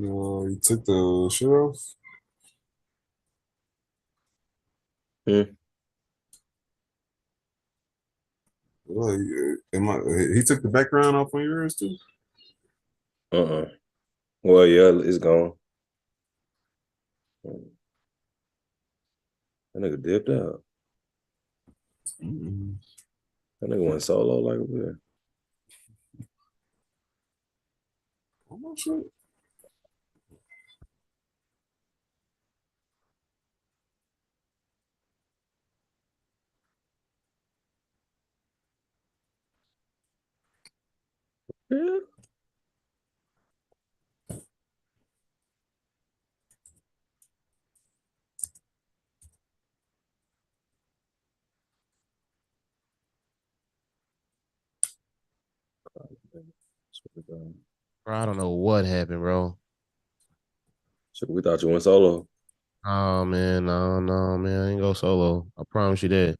He took the shit off. Hmm. Well, he took the background off on yours too. Uh-uh. Well, yeah, it's gone. That nigga dipped out. Mm-mm. That nigga went solo like a bitch. I'm not sure. Yeah. Bro, I don't know what happened, bro. Shit, we thought you went solo. Oh man, no, man, I ain't go solo. I promise you that.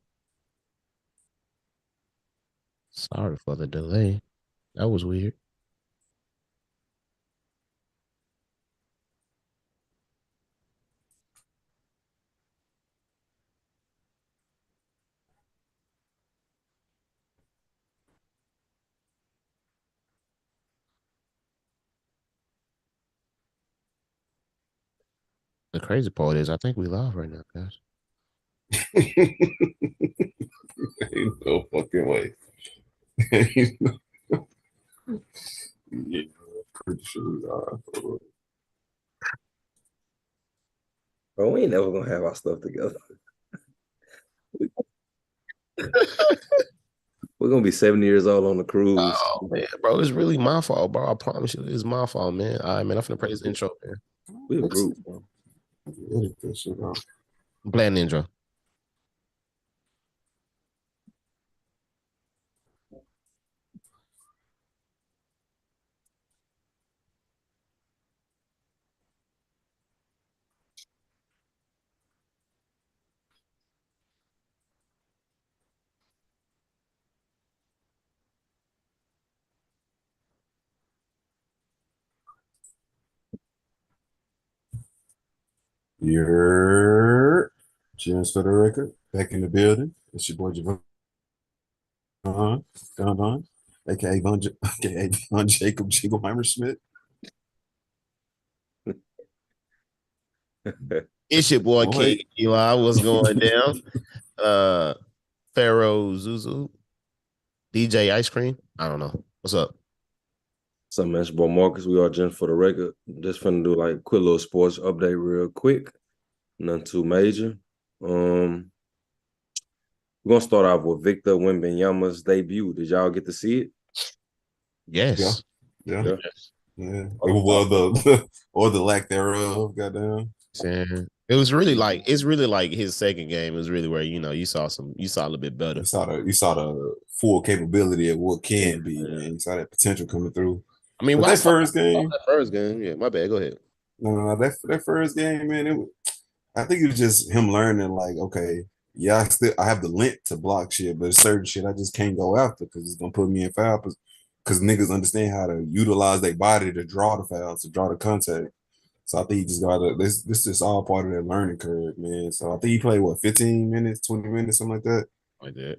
Sorry for the delay. That was weird. The crazy part is I think we live right now, guys. Ain't no fucking way. Ain't no- yeah, pretty sure we are. Bro, we ain't never gonna have our stuff together. We're gonna be 70 years old on the cruise. Oh man, bro, it's really my fault, bro. I promise you, it's my fault, man. All right, man. I'm finna play this intro, man. We a Fix group, it. bro. Edit that shit out. I'm playing the intro. You're James for the record. Back in the building. It's your boy Javon. Don, aka aka Von Jacob Jingleheimer Schmidt. It's your boy Boy, King Eli. What's going down? Uh Pharaoh Zuzu, DJ Ice Cream. I don't know. What's up? So, man, it's your boy Marcus. We are Just for the record. Just finna do like a quick little sports update real quick. Nothing too major. We're gonna start off with Victor Wembanyama's debut. Did y'all get to see it? yeah, Yes. yeah, Yeah. yeah. Well, the or the lack thereof, goddamn. Saying it was really like it's really like his second game is really where you saw a little bit better. You saw the full capability of what can be, Yeah. man. You saw that potential coming through. I mean, But I that saw first game, that first game. Yeah, my bad. Go ahead. no, that first game, man, I think it was just him learning, like, okay, yeah, I have the length to block shit, but certain shit I just can't go after because it's gonna put me in foul. Because niggas understand how to utilize their body to draw the fouls, to draw the contact. So I think he just got this is all part of that learning curve, man. So I think he played what 15 minutes, 20 minutes, something like that. Like that.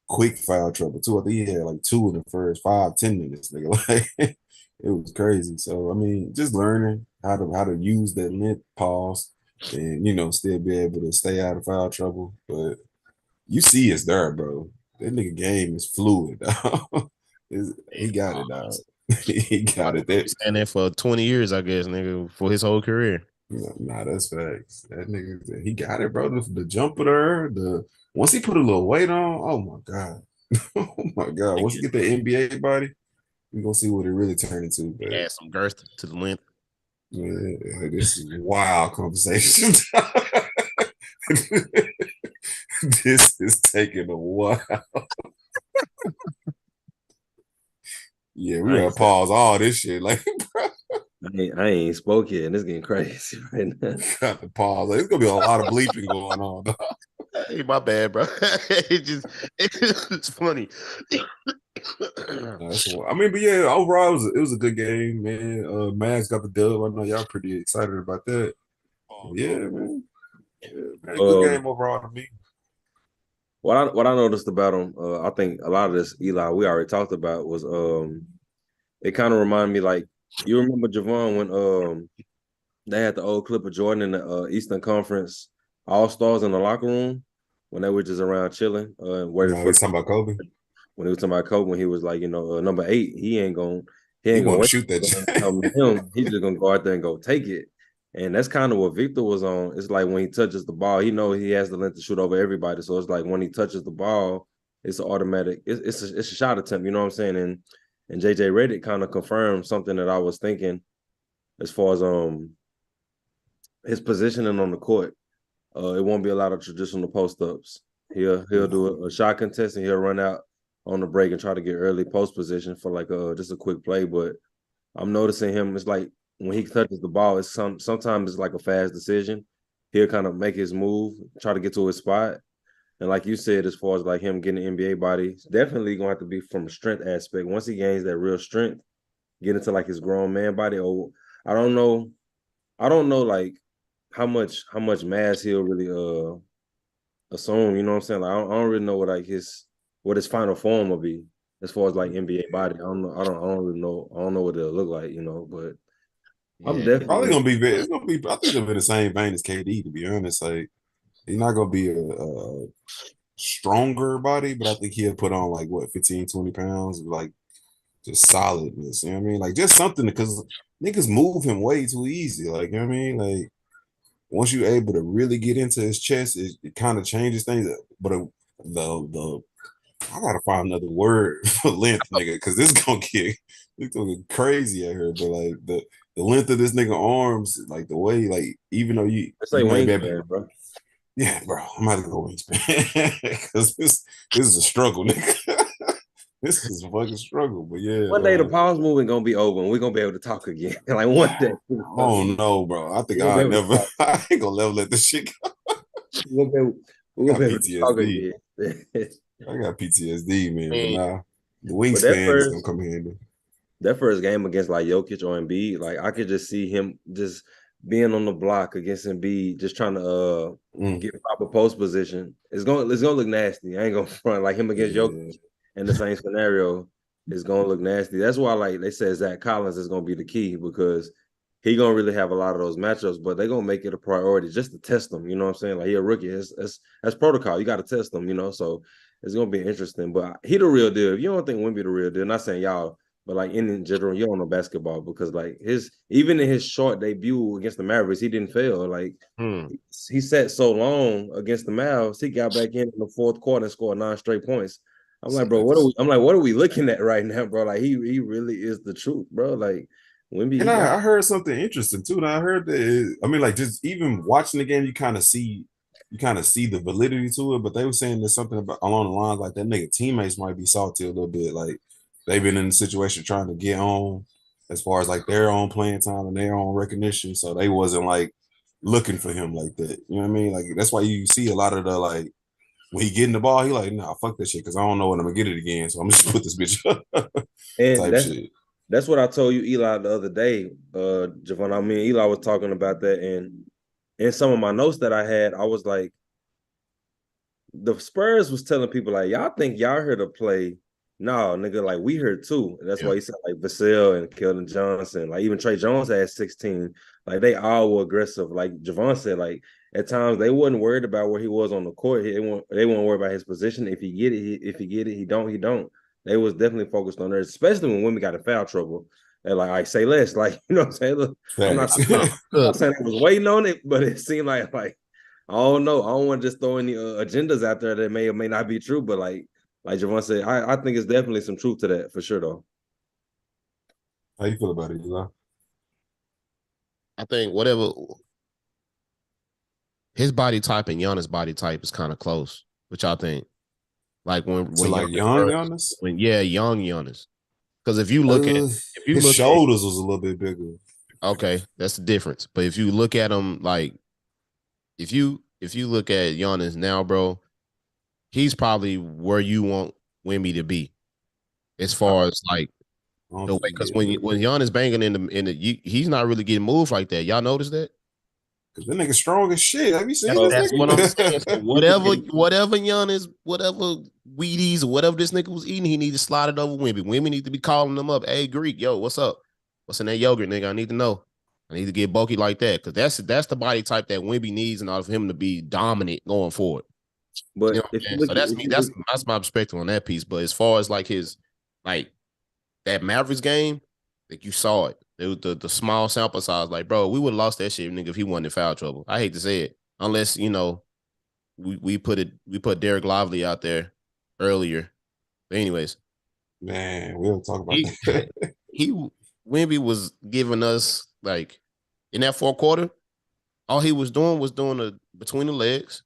Quick foul trouble too. I think he had like two in the first 5, 10 minutes, nigga. Like it was crazy. So I mean, just learning how to use that length pause and still be able to stay out of foul trouble. But you see it's there, bro. That nigga game is fluid. Dog. He got it, dog. He got it. He's saying that for 20 years, I guess, nigga, for his whole career. Nah, that's facts. That nigga, he got it, bro. The jumper there, the once he put a little weight on, oh my god, oh my god. Once he get the NBA body, we gonna see what it really turned into. But Add some girth to the length. yeah, this is wild conversation. This is taking a while. Yeah, we I gotta ain't, pause all this shit. Like, bro, I ain't spoke yet, and it's getting crazy right now. got to pause. Like, it's gonna be a lot of bleeping going on. Hey, my bad, bro. it just it's funny. No, I mean, but yeah, overall it was a good game, man. Mavs got the dub. I know y'all pretty excited about that. Yeah, man. Yeah, man. Good Um, game overall to me. what I noticed about him, I think a lot of this Eli we already talked about was it kind of reminded me like you remember Javon when they had the old clip of Jordan in the Eastern Conference All Stars in the locker room when they were just around chilling, waiting No, for he's talking about Kobe. when he was talking about Kobe when he was like, number 8, he He ain't gonna want to wait shoot that. for them to come to him. He's just gonna go out there and go take it. And that's kind of what Victor was on. It's like when he touches the ball, he knows he has the length to shoot over everybody. So it's like when he touches the ball, it's automatic. It's a shot attempt. You know what I'm saying? And JJ Redick kind of confirmed something that I was thinking as far as his positioning on the court. It won't be a lot of traditional post ups. He'll do a shot contest and he'll run out on the break and try to get early post position for like just a quick play. But I'm noticing him. It's like when he touches the ball, it's sometimes it's like a fast decision. He'll kind of make his move, try to get to his spot. And like you said, as far as like him getting an NBA body, it's definitely gonna have to be from a strength aspect. Once he gains that real strength, get into like his grown man body. Or I don't know, like how much mass he'll really assume. You know what I'm saying? Like I don't really know what his final form will be as far as like NBA body. I don't know. I don't really know. I don't know what it'll look like. But I'm Yeah, Probably definitely gonna be. It's gonna be. I think it'll be the same vein as KD. To be honest, like he's not gonna be a stronger body, but I think he'll put on like what 15, 20 pounds, like just solidness. You know what I mean? Like just something because niggas move him way too easy. Like you know what I mean? Like once you're able to really get into his chest, it kind of changes things. But the I gotta find another word for length, nigga, because this gonna get crazy out here. But like the length of this nigga arms, like the way, like even though let's say you might be able, wingspan, bro. yeah, bro, I'm about to go wingspan because this is a struggle, nigga. This is a fucking struggle. But yeah, One day the pause movement gonna be over and we're gonna be able to talk again. Like one day. oh no, bro. I think We're gonna be I able to never. talk. I ain't gonna never let this shit go. We're gonna be able, I we're gonna got be able to talk PTSD. again. I got PTSD, man. But man. nah, the But that wingspan is gonna first come handy. that first game against like Jokic or Embiid, like I could just see him just being on the block against Embiid, just trying to Mm, get proper post position. It's gonna look nasty. I ain't gonna front like him against Jokic yeah. in the same scenario. It's gonna look nasty. That's why like they said Zach Collins is gonna be the key because he gonna really have a lot of those matchups, but they're gonna make it a priority just to test him. You know what I'm saying? Like he a rookie. That's protocol. You got to test them. So it's gonna be interesting. But he the real deal. If you don't think Wemby the real deal, not saying y'all, but like in general, you don't know basketball because like even in his short debut against the Mavericks, he didn't fail. Like he sat so long against the Mavs, he got back in the fourth quarter and scored 9 straight points. I'm like, bro, what are we looking at right now, bro? Like he really is the truth, bro. Like Wemby, And he got I heard something interesting too. And I heard that I mean, like just even watching the game, you kind of see the validity to it. But they were saying there's something about along the lines like that nigga teammates might be salty a little bit. Like they've been in a situation trying to get on as far as like their own playing time and their own recognition. So they wasn't like looking for him like that. You know what I mean? Like that's why you see a lot of the like when he getting the ball, he like, nah, fuck that shit, because I don't know when I'm gonna get it again. So I'm just put this bitch up and type shit. that's what I told you, Eli, the other day, Javon. I mean, Eli was talking about that, and in some of my notes that I had, I was like, the Spurs was telling people like, y'all think y'all here to play? No, nigga, like we here too. And that's why he said like Vassell and Keldon Johnson, like even Trey Jones had 16. Like they all were aggressive. Like Javon said, like at times they wasn't worried about where he was on the court. They weren't worried about his position. If he get it, if he get it, he don't, he don't. They was definitely focused on there, especially when women got in foul trouble. They're like, I say less, like you know what I'm saying. Look, I'm not, Facts. I'm not saying I was waiting on it, but it seemed like I don't know. I don't want to just throw any agendas out there that may or may not be true, but like Javon said, I think it's definitely some truth to that for sure, though. How you feel about it, Eli? I think whatever his body type and Giannis' body type is kind of close. Which I think, like when So like Giannis young first, Giannis? young Giannis. Because if you look at His shoulders was a little bit bigger. okay, that's the difference. But if you look at him like if you look at Giannis now, bro, he's probably where you want Wemby to be. as far as like I don't the way, think because he when Giannis banging he's not really getting moved like that. Y'all notice that? because that nigga strong as shit. Have you seen Bro, this That's what I'm saying. So nigga? whatever Giannis, whatever Wheaties, or whatever this nigga was eating, he need to slide it over Wimby. Wimby need to be calling them up. Hey, Greek, yo, what's up? What's in that yogurt, nigga? I need to know. I need to get bulky like that because that's the body type that Wimby needs in order for him to be dominant going forward. You know but what if I'm you saying? look So at that's me. That's my perspective on that piece. But as far as like his like that Mavericks game, like you saw it. It was the small sample size. Like, bro, we would have lost that shit, nigga, if he wasn't in foul trouble. I hate to say it, unless we put Derek Lively out there earlier. But anyways, Man, we'll talk about he that. he Wimby was giving us like in that fourth quarter, all he was doing a between the legs,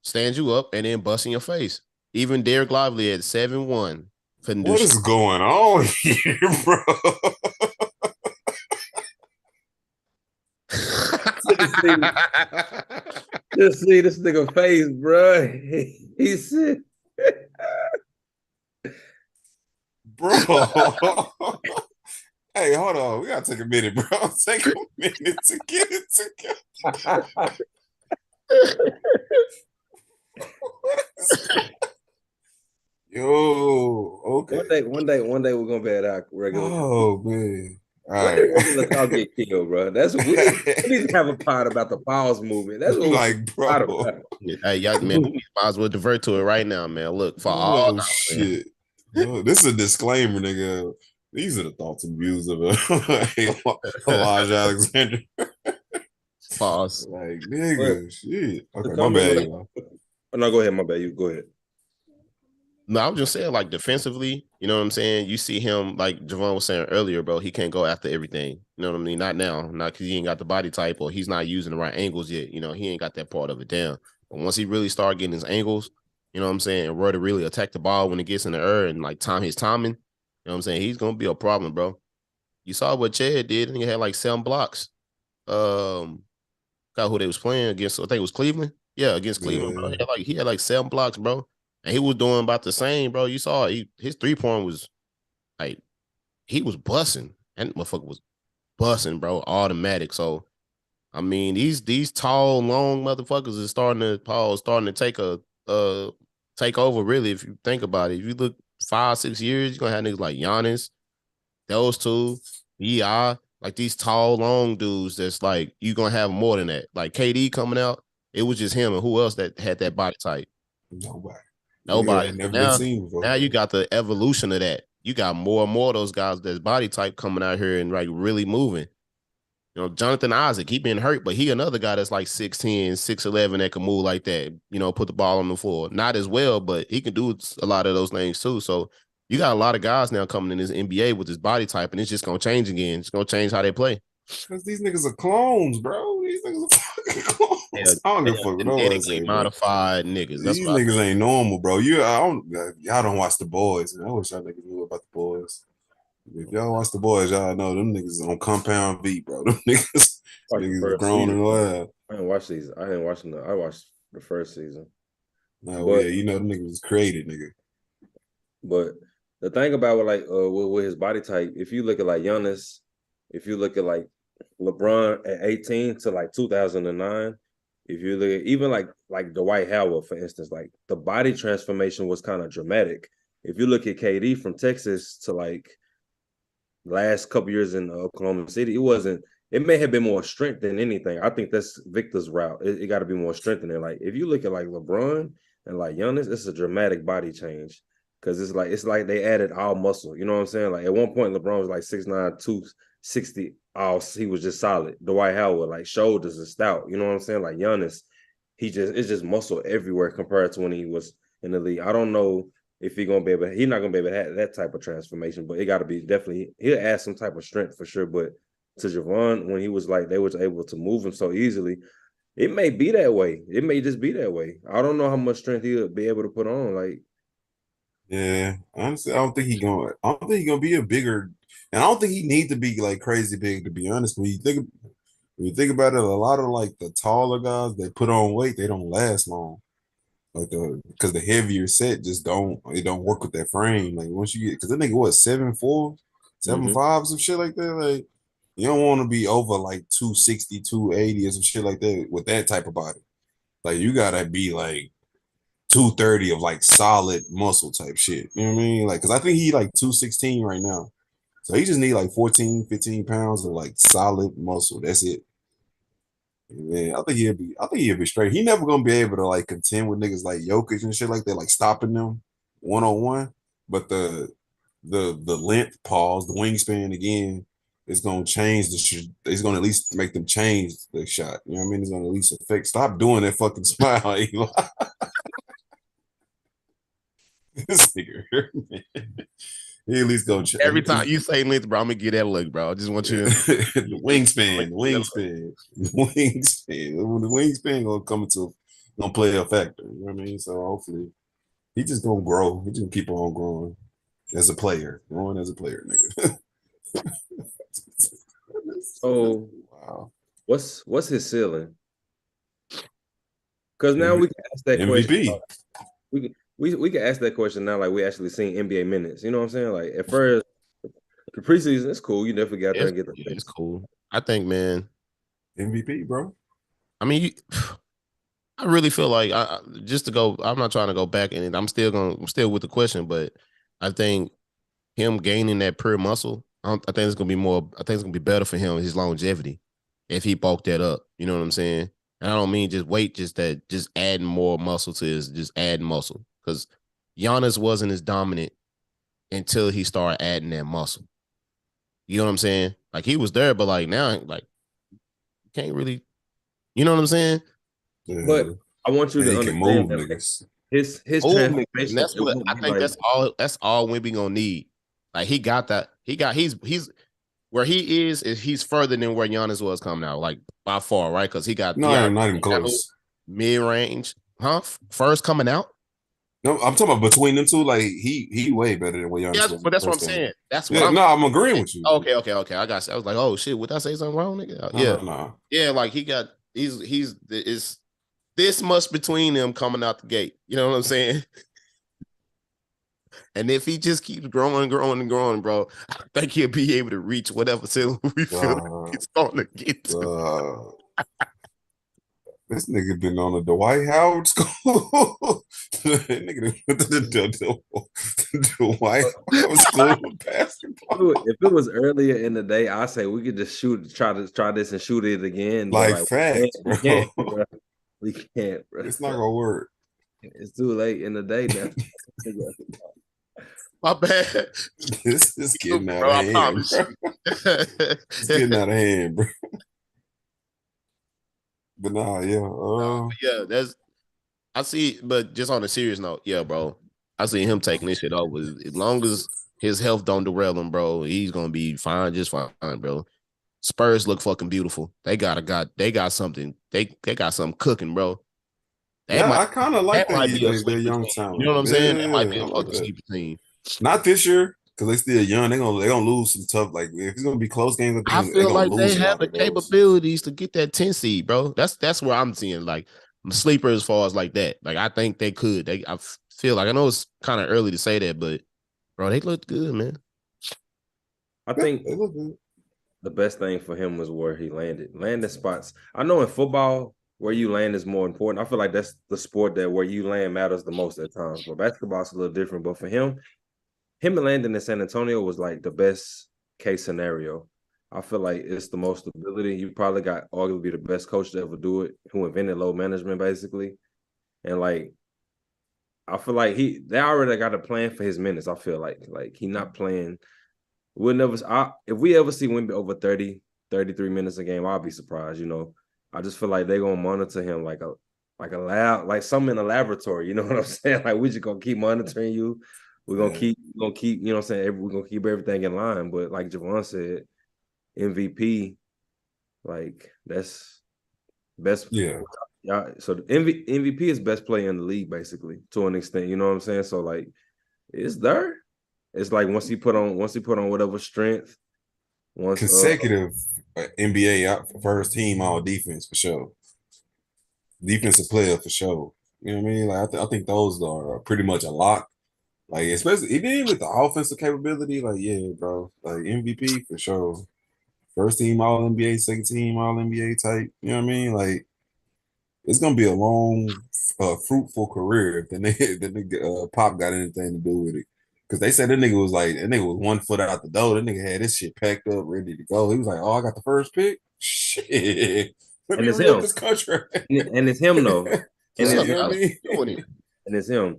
stand you up, and then busting your face. Even Derek Lively at 7-1 couldn't do What shit. is going on here, bro? just see this nigga face, bro. He said, Bro. Hey, hold on. We gotta take a minute, bro. Take a minute to get it together. What is that? Yo, okay. one day we're gonna be at our regular. Oh man. All When did right. regular talk get killed, bro? That's what we need to have a pod about the pause movement. That's what we're Like, pod bro. about. Hey, y'all, man, we might as well divert to it right now, man. Look, for all Oh man, shit. Oh, this is a disclaimer, nigga. These are the thoughts and views of Elijah Alexander. pause. Like, But nigga, shit. to Okay, my come in, bad, like, y'all. oh, no, go ahead, my bad. You go ahead. No, I'm just saying, like defensively, you know what I'm saying? You see him, like Javon was saying earlier, bro, he can't go after everything. You know what I mean? Not now, not because he ain't got the body type or he's not using the right angles yet. You know, he ain't got that part of it down. But once he really start getting his angles, you know what I'm saying, and where to really attack the ball when it gets in the air and like time his timing, you know what I'm saying? He's gonna be a problem, bro. You saw what Chad did, and he had like 7 blocks. Got who they was playing against. I think it was Cleveland. Yeah, against Cleveland, bro. Yeah. He had like 7 blocks, bro. And he was doing about the same, bro. You saw his 3-point was like he was bussing. And motherfucker was bussing, bro. Automatic. So I mean, these tall, long motherfuckers is starting to take over, really, if you think about it. If you look 5, 6 years, you're gonna have niggas like Giannis, those two, like these tall, long dudes that's like you gonna have more than that. Like KD coming out, it was just him and who else that had that body type? Nobody. Nigga Nobody. ain't never been Now, seen before. now you got the evolution of that. You got more and more of those guys that's body type coming out here and like really moving. You know, Jonathan Isaac, he been hurt, but he another guy that's like 6'10, 6'11 that can move like that, you know, put the ball on the floor. Not as well, but he can do a lot of those things too. So you got a lot of guys now coming in this NBA with this body type, and it's just gonna change again. It's gonna change how they play. Because these niggas are clones, bro. These niggas are fucking clones. I don't give a fuck what nobody Genetically say, bro. modified niggas. That's These what I niggas think. ain't normal, bro. Y'all don't watch the boys. Man. I wish y'all niggas knew about the boys. If y'all watch the boys, y'all know them niggas on compound V, bro. Them Watch the niggas first grown season. and wild. I didn't watch these. I didn't watch I watched the first season. No, But yeah, you know them niggas was created, nigga. But the thing about with his body type, if you look at like Giannis, if you look at like LeBron at 18 to like 2009, if you look at even like Dwight Howard, for instance, like the body transformation was kind of dramatic. If you look at KD from Texas to like last couple years in Oklahoma City, it wasn't. It may have been more strength than anything. I think that's Victor's route. It got to be more strength than it. Like if you look at like LeBron and like Giannis, it's a dramatic body change because it's like they added all muscle. You know what I'm saying? Like at one point, LeBron was like 6'9", 260. All he was just solid. Dwight Howard like shoulders and stout. You know what I'm saying? Like Giannis, it's just muscle everywhere compared to when he was in the league. I don't know if he's not gonna be able to have that type of transformation, but it got to be definitely he'll add some type of strength for sure. But to Javon, when he was like they was able to move him so easily, it may be that way. It may just be that way. I don't know how much strength he'll be able to put on. Like, Yeah, honestly, I don't think he gonna be a bigger, and I don't think he need to be like crazy big. To be honest, when you think about it, a lot of like the taller guys they put on weight, they don't last long. Like because the heavier set just don't work with that frame. Like once you get because I think what 7'4", 7'5", some shit like that. Like you don't want to be over like 260, 280 or some shit like that with that type of body. Like you gotta be like 230 of like solid muscle type shit. You know what I mean? Like because I think he like 216 right now. So he just need like 14, 15 pounds of like solid muscle. That's it. Yeah, I think he'll be straight. He never gonna be able to like contend with niggas like Jokic and shit like that, like stopping them 1-on-1. But the length pause, the wingspan again, is gonna change it's gonna at least make them change the shot. You know what I mean? It's gonna at least affect. Stop doing that fucking smile, Eli. This nigga hurt, man. He at least gonna Every time you say length, bro, I'm gonna get that look, bro. I just want you to the wingspan, the wingspan gonna come into gonna play a factor. You know what I mean? So hopefully he just gonna grow. He just gonna keep on growing as a player, nigga. So Wow. what's his ceiling? Because now we can ask that MVP. question. We can ask that question now, like we actually seen NBA minutes. You know what I'm saying? Like at first, the preseason is cool. You never got there and get the it's cool. I think, man. MVP, bro. I mean, I really feel like just to go. I'm not trying to go back, and I'm still with the question, but I think him gaining that pure muscle, I think it's gonna be more. I think it's gonna be better for him his longevity if he bulked that up. You know what I'm saying? And I don't mean just weight, just adding more muscle to his, just adding muscle. Because Giannis wasn't as dominant until he started adding that muscle. You know what I'm saying? Like he was there, but like now, like can't really. You know what I'm saying? Yeah. But I want you to he can understand move that niggas. his And transformation. that's what I think. Like, that's all Wemby gonna need. Like he got that. He's where he is he's further than where Giannis was coming out, like by far, right? Because he got not even close. Mid range, huh? First coming out. No, I'm talking about between them two. Like he way better than what Giannis was. But that's what I'm saying. That's what I'm agreeing with you. Okay. I got you. I was like, oh shit, would I say something wrong, nigga? No. Yeah, like he's this much between them coming out the gate. You know what I'm saying? And if he just keeps growing, bro, I think he'll be able to reach whatever ceiling we feel he's going to get to. This nigga been on a Dwight Howard school. Nigga went to the Dwight Howard school basketball. If it was earlier in the day, I say we could just try this and shoot it again. Like facts, bro. We can't, bro. It's not gonna work. It's too late in the day now. My bad. This is getting out of hand, bro. It's getting out of hand, bro. But nah, that's I see. But just on a serious note, yeah, bro, I see him taking this shit over. As long as his health don't derail him, bro, he's gonna be fine, just fine, bro. Spurs look fucking beautiful. They got something. They got something cooking, bro. I kind of like that their young talent. You know what I'm saying? That might be a fucking sleeper team. Not this year, because they still young. They're gonna lose some tough. Like if it's gonna be close games, I feel like they have the capabilities to get that 10 seed, bro. That's where I'm seeing like sleeper as far as like that. Like I think they could. I feel like I know it's kind of early to say that, but bro, they look good, man. I think they look good. The best thing for him was where he landed. Landing spots. I know in football, where you land is more important. I feel like that's the sport that where you land matters the most at times. But basketball's a little different. But for him and landing in San Antonio was like the best case scenario. I feel like it's the most stability. You probably got arguably the best coach to ever do it, who invented load management, basically. And like, I feel like they already got a plan for his minutes. I feel like he not playing. If we ever see Wemby over 30, 33 minutes a game, I'll be surprised. You know, I just feel like they're gonna monitor him like a lab, like something in a laboratory. You know what I'm saying? Like we just gonna keep monitoring you. We're gonna keep, you know what I'm saying? We're gonna keep everything in line. But like Javon said, MVP, like that's best. Yeah. So the MVP is best player in the league, basically, to an extent. You know what I'm saying? So like, it's there. It's like once he put on whatever strength, consecutive NBA out first team all defense for sure. Defensive player for sure. You know what I mean? Like I think those are pretty much a lock. Like especially even with the offensive capability, like yeah, bro, like MVP for sure. First team All NBA, second team All NBA type. You know what I mean? Like it's gonna be a long, fruitful career if the nigga Pop got anything to do with it. Cause they said that nigga was 1 foot out the door. That nigga had this shit packed up, ready to go. He was like, "Oh, I got the first pick. Shit, let And me it's re up him. this contract." And it's him though. And What's it's up, You know him. what I Alex? mean? Doing it. And it's him.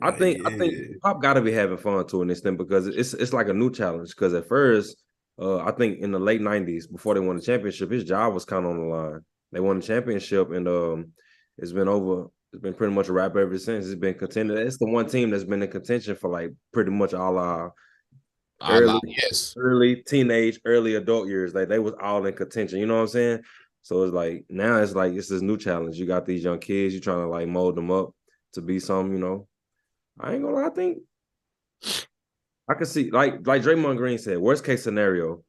I Like, think yeah. Pop got to be having fun to an extent because it's like a new challenge. Because at first, I think in the late '90s, before they won the championship, his job was kind of on the line. They won the championship, and it's been over. It's been pretty much a wrap ever since. It's been contended. It's the one team that's been in contention for like pretty much all our Yes. early teenage, early adult years. Like they was all in contention. You know what I'm saying? So it's like now it's like it's this new challenge. You got these young kids. You trying to like mold them up to be some. I ain't gonna lie. I think I could see like Draymond Green said, worst case scenario,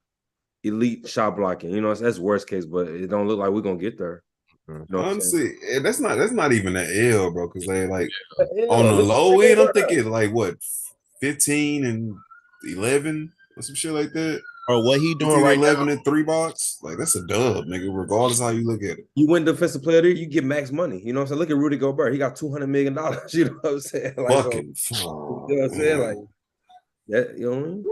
elite shot blocking. That's worst case, but it don't look like we're gonna get there. You know what I'm saying? Honestly, that's not even an L, bro. Because they like on Hell, the look low at end, I'm that. thinking like what 15 and 11 or some shit like that. Or what he doing 15 right 11 and 3 box. Like that's a dub, nigga. Regardless how you look at it. You win defensive player of the year, you get max money. You know what I'm saying? Look at Rudy Gobert. He got $200 million. You know what I'm saying? Like so, Fucking, you oh, know what I'm saying? Like man. that, you know what I mean?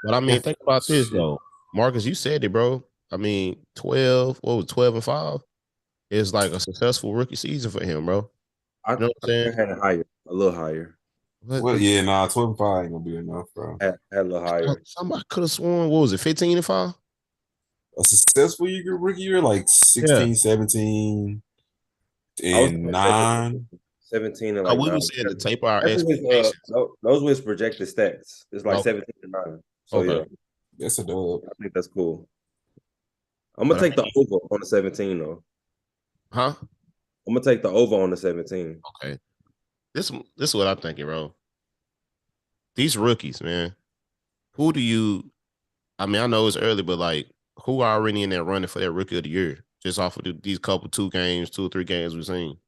But I mean, think about this Shit. though. Marcus, you said it, bro. I mean, 12 and 5 is like a successful rookie season for him, bro. I, You know what I'm I think saying? I had it higher, a little higher. Well, yeah, nah, 12 and 5 ain't gonna be enough, bro. Had a little higher. Somebody could have sworn, what was it, 15 and 5? A successful rookie year, like Yeah. 16, 17, I was and thinking 9. 17 and Cause like we 9. were saying to tape our That's his, expectations. those were his projected stats. It's like Okay. 17 and 9. So Okay. yeah, That's a dub. I think that's cool. I'm gonna But I take the mean, over on the 17 though. huh? I'm gonna take the over on the 17. Okay. This is what I'm thinking, bro. These rookies, man. Who do you I mean, I know it's early, but like who are already in there running for that rookie of the year? Just off of these couple 2 or 3 games we've seen.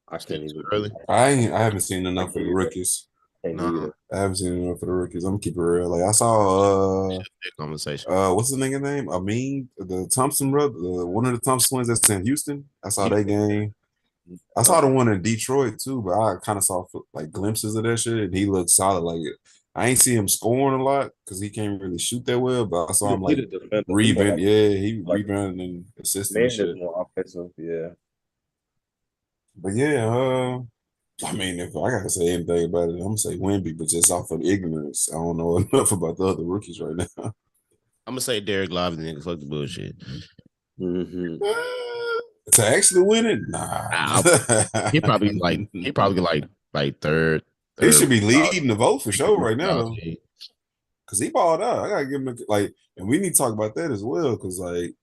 I Still can't too even. early. I haven't seen I enough can't for the either. rookies. Can't Nah, either. I haven't seen enough for the rookies. I'm gonna keep it real. Like I saw that conversation. what's the nigga name? I mean the Thompson brother, one of the Thompson twins that's in Houston. I saw that game. I saw the one in Detroit too, but I kind of saw like glimpses of that shit, and he looked solid. Like I ain't see him scoring a lot because he can't really shoot that well, but I saw him He like the defender. He more rebound. like Yeah, he like rebounding and assisting and man is shit. more offensive. Yeah. But yeah, I mean, if I gotta say anything about it, I'm gonna say Wemby, but just off of ignorance. I don't know enough about the other rookies right now. I'm gonna say Derek Lively, nigga. Fuck the bullshit. Mm-hmm. To actually win it, nah. Nah, he probably like third. He should be leading the vote for sure right now, though. He Cause he balled out. I gotta give him like, and we need to talk about that as well. Cause like,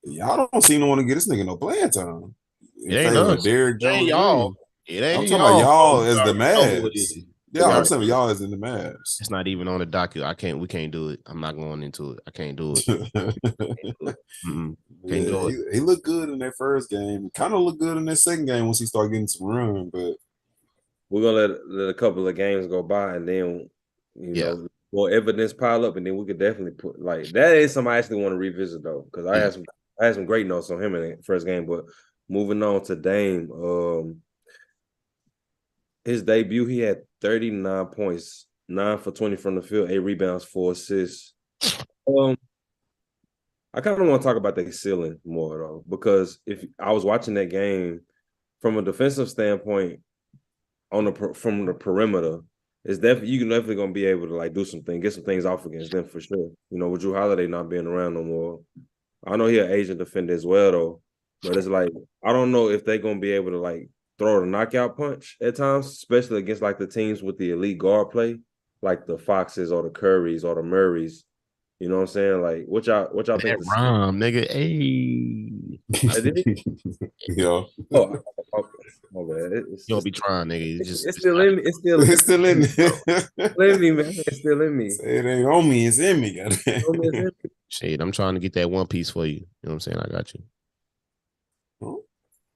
y'all don't seem to want to get this nigga no playing time It in ain't favor of us. Derrick It ain't Jones y'all. Green. It I'm ain't talking about y'all. y'all We as the already know who it Mavs. is. Yeah, We I'm already saying know. y'all as in the Mavs. It's not even on the docket. We can't do it. I'm not going into it. I can't do it. Can't Yeah, do it. he looked good in that first game. Kind of looked good in that second game once he started getting some run, but We're gonna let a couple of games go by, and then Yeah. more evidence pile up, and then we could definitely put like that is something I actually want to revisit though, because Yeah. I had some great notes on him in the first game. But moving on to Dame, his debut, he had 39 points, 9 for 20 from the field, 8 rebounds, 4 assists. I kind of want to talk about the ceiling more though, because if I was watching that game from a defensive standpoint, from the perimeter, it's definitely you can definitely gonna be able to like do something, get some things off against them for sure. With Drew Holiday not being around no more, I know he's an Asian defender as well though, but it's like I don't know if they're gonna be able to like throw the knockout punch at times, especially against like the teams with the elite guard play, like the Foxes or the Currys or the Murrays. You know what I'm saying? Like what y'all think? That rhyme, nigga. Hey. yeah, Oh, my bad. You don't be trying, nigga. It's still in me. It's still it's still in in me, man. It's still in me. Say it ain't on me, it's in me. Goddamn. Shit, I'm trying to get that one piece for you. You know what I'm saying? I got you.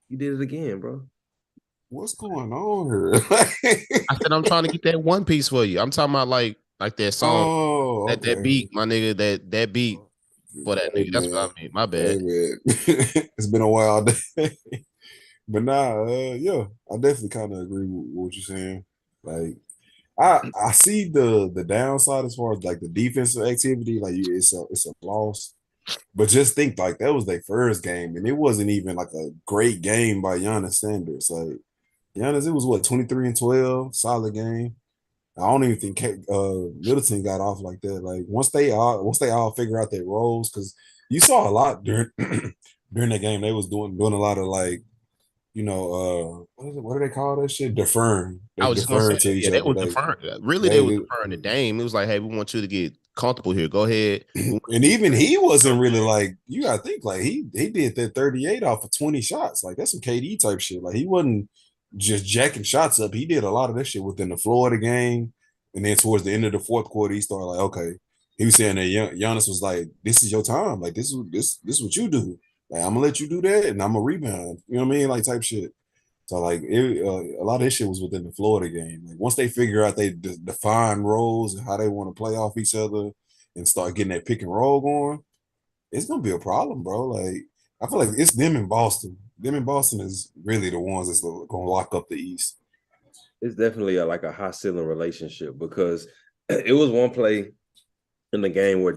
You did it again, bro. What's going on here? I said I'm trying to get that one piece for you. I'm talking about like that song, Oh, that okay. beat, my nigga, that beat for that Hey, nigga. That's man. what I mean. My Hey, bad. man. It's been a while. But nah, yeah, I definitely kind of agree with what you're saying. Like, I see the downside as far as like the defensive activity. Like, it's a loss. But just think, like, that was their first game, and it wasn't even like a great game by Giannis standards. Like, Giannis, it was what 23-12, solid game. I don't even think Middleton got off like that. Like once they all figure out their roles, because you saw a lot during during that game. They was doing a lot of like, what do they call that shit? Deferring. I They was just gonna say deferring to that. each Yeah, they other. was They deferring. Really, they was they deferring to Dame. It was like, hey, we want you to get comfortable here. Go ahead. and even he wasn't really like, you gotta think, like he did that 38 off of 20 shots. Like that's some KD type shit. Like he wasn't just jacking shots up. He did a lot of that shit within the floor of the game. And then towards the end of the fourth quarter, he started like, okay. He was saying that Giannis was like, this is your time. Like this is what you do. Like I'm gonna let you do that and I'm gonna rebound. You know what I mean? Like type shit. So like a lot of this shit was within the floor of the game. Like once they figure out they define roles and how they want to play off each other and start getting that pick and roll going, it's gonna be a problem, bro. Like I feel like it's them in Boston. Them in Boston is really the ones that's gonna lock up the East. It's definitely like a high ceiling relationship because it was one play in the game where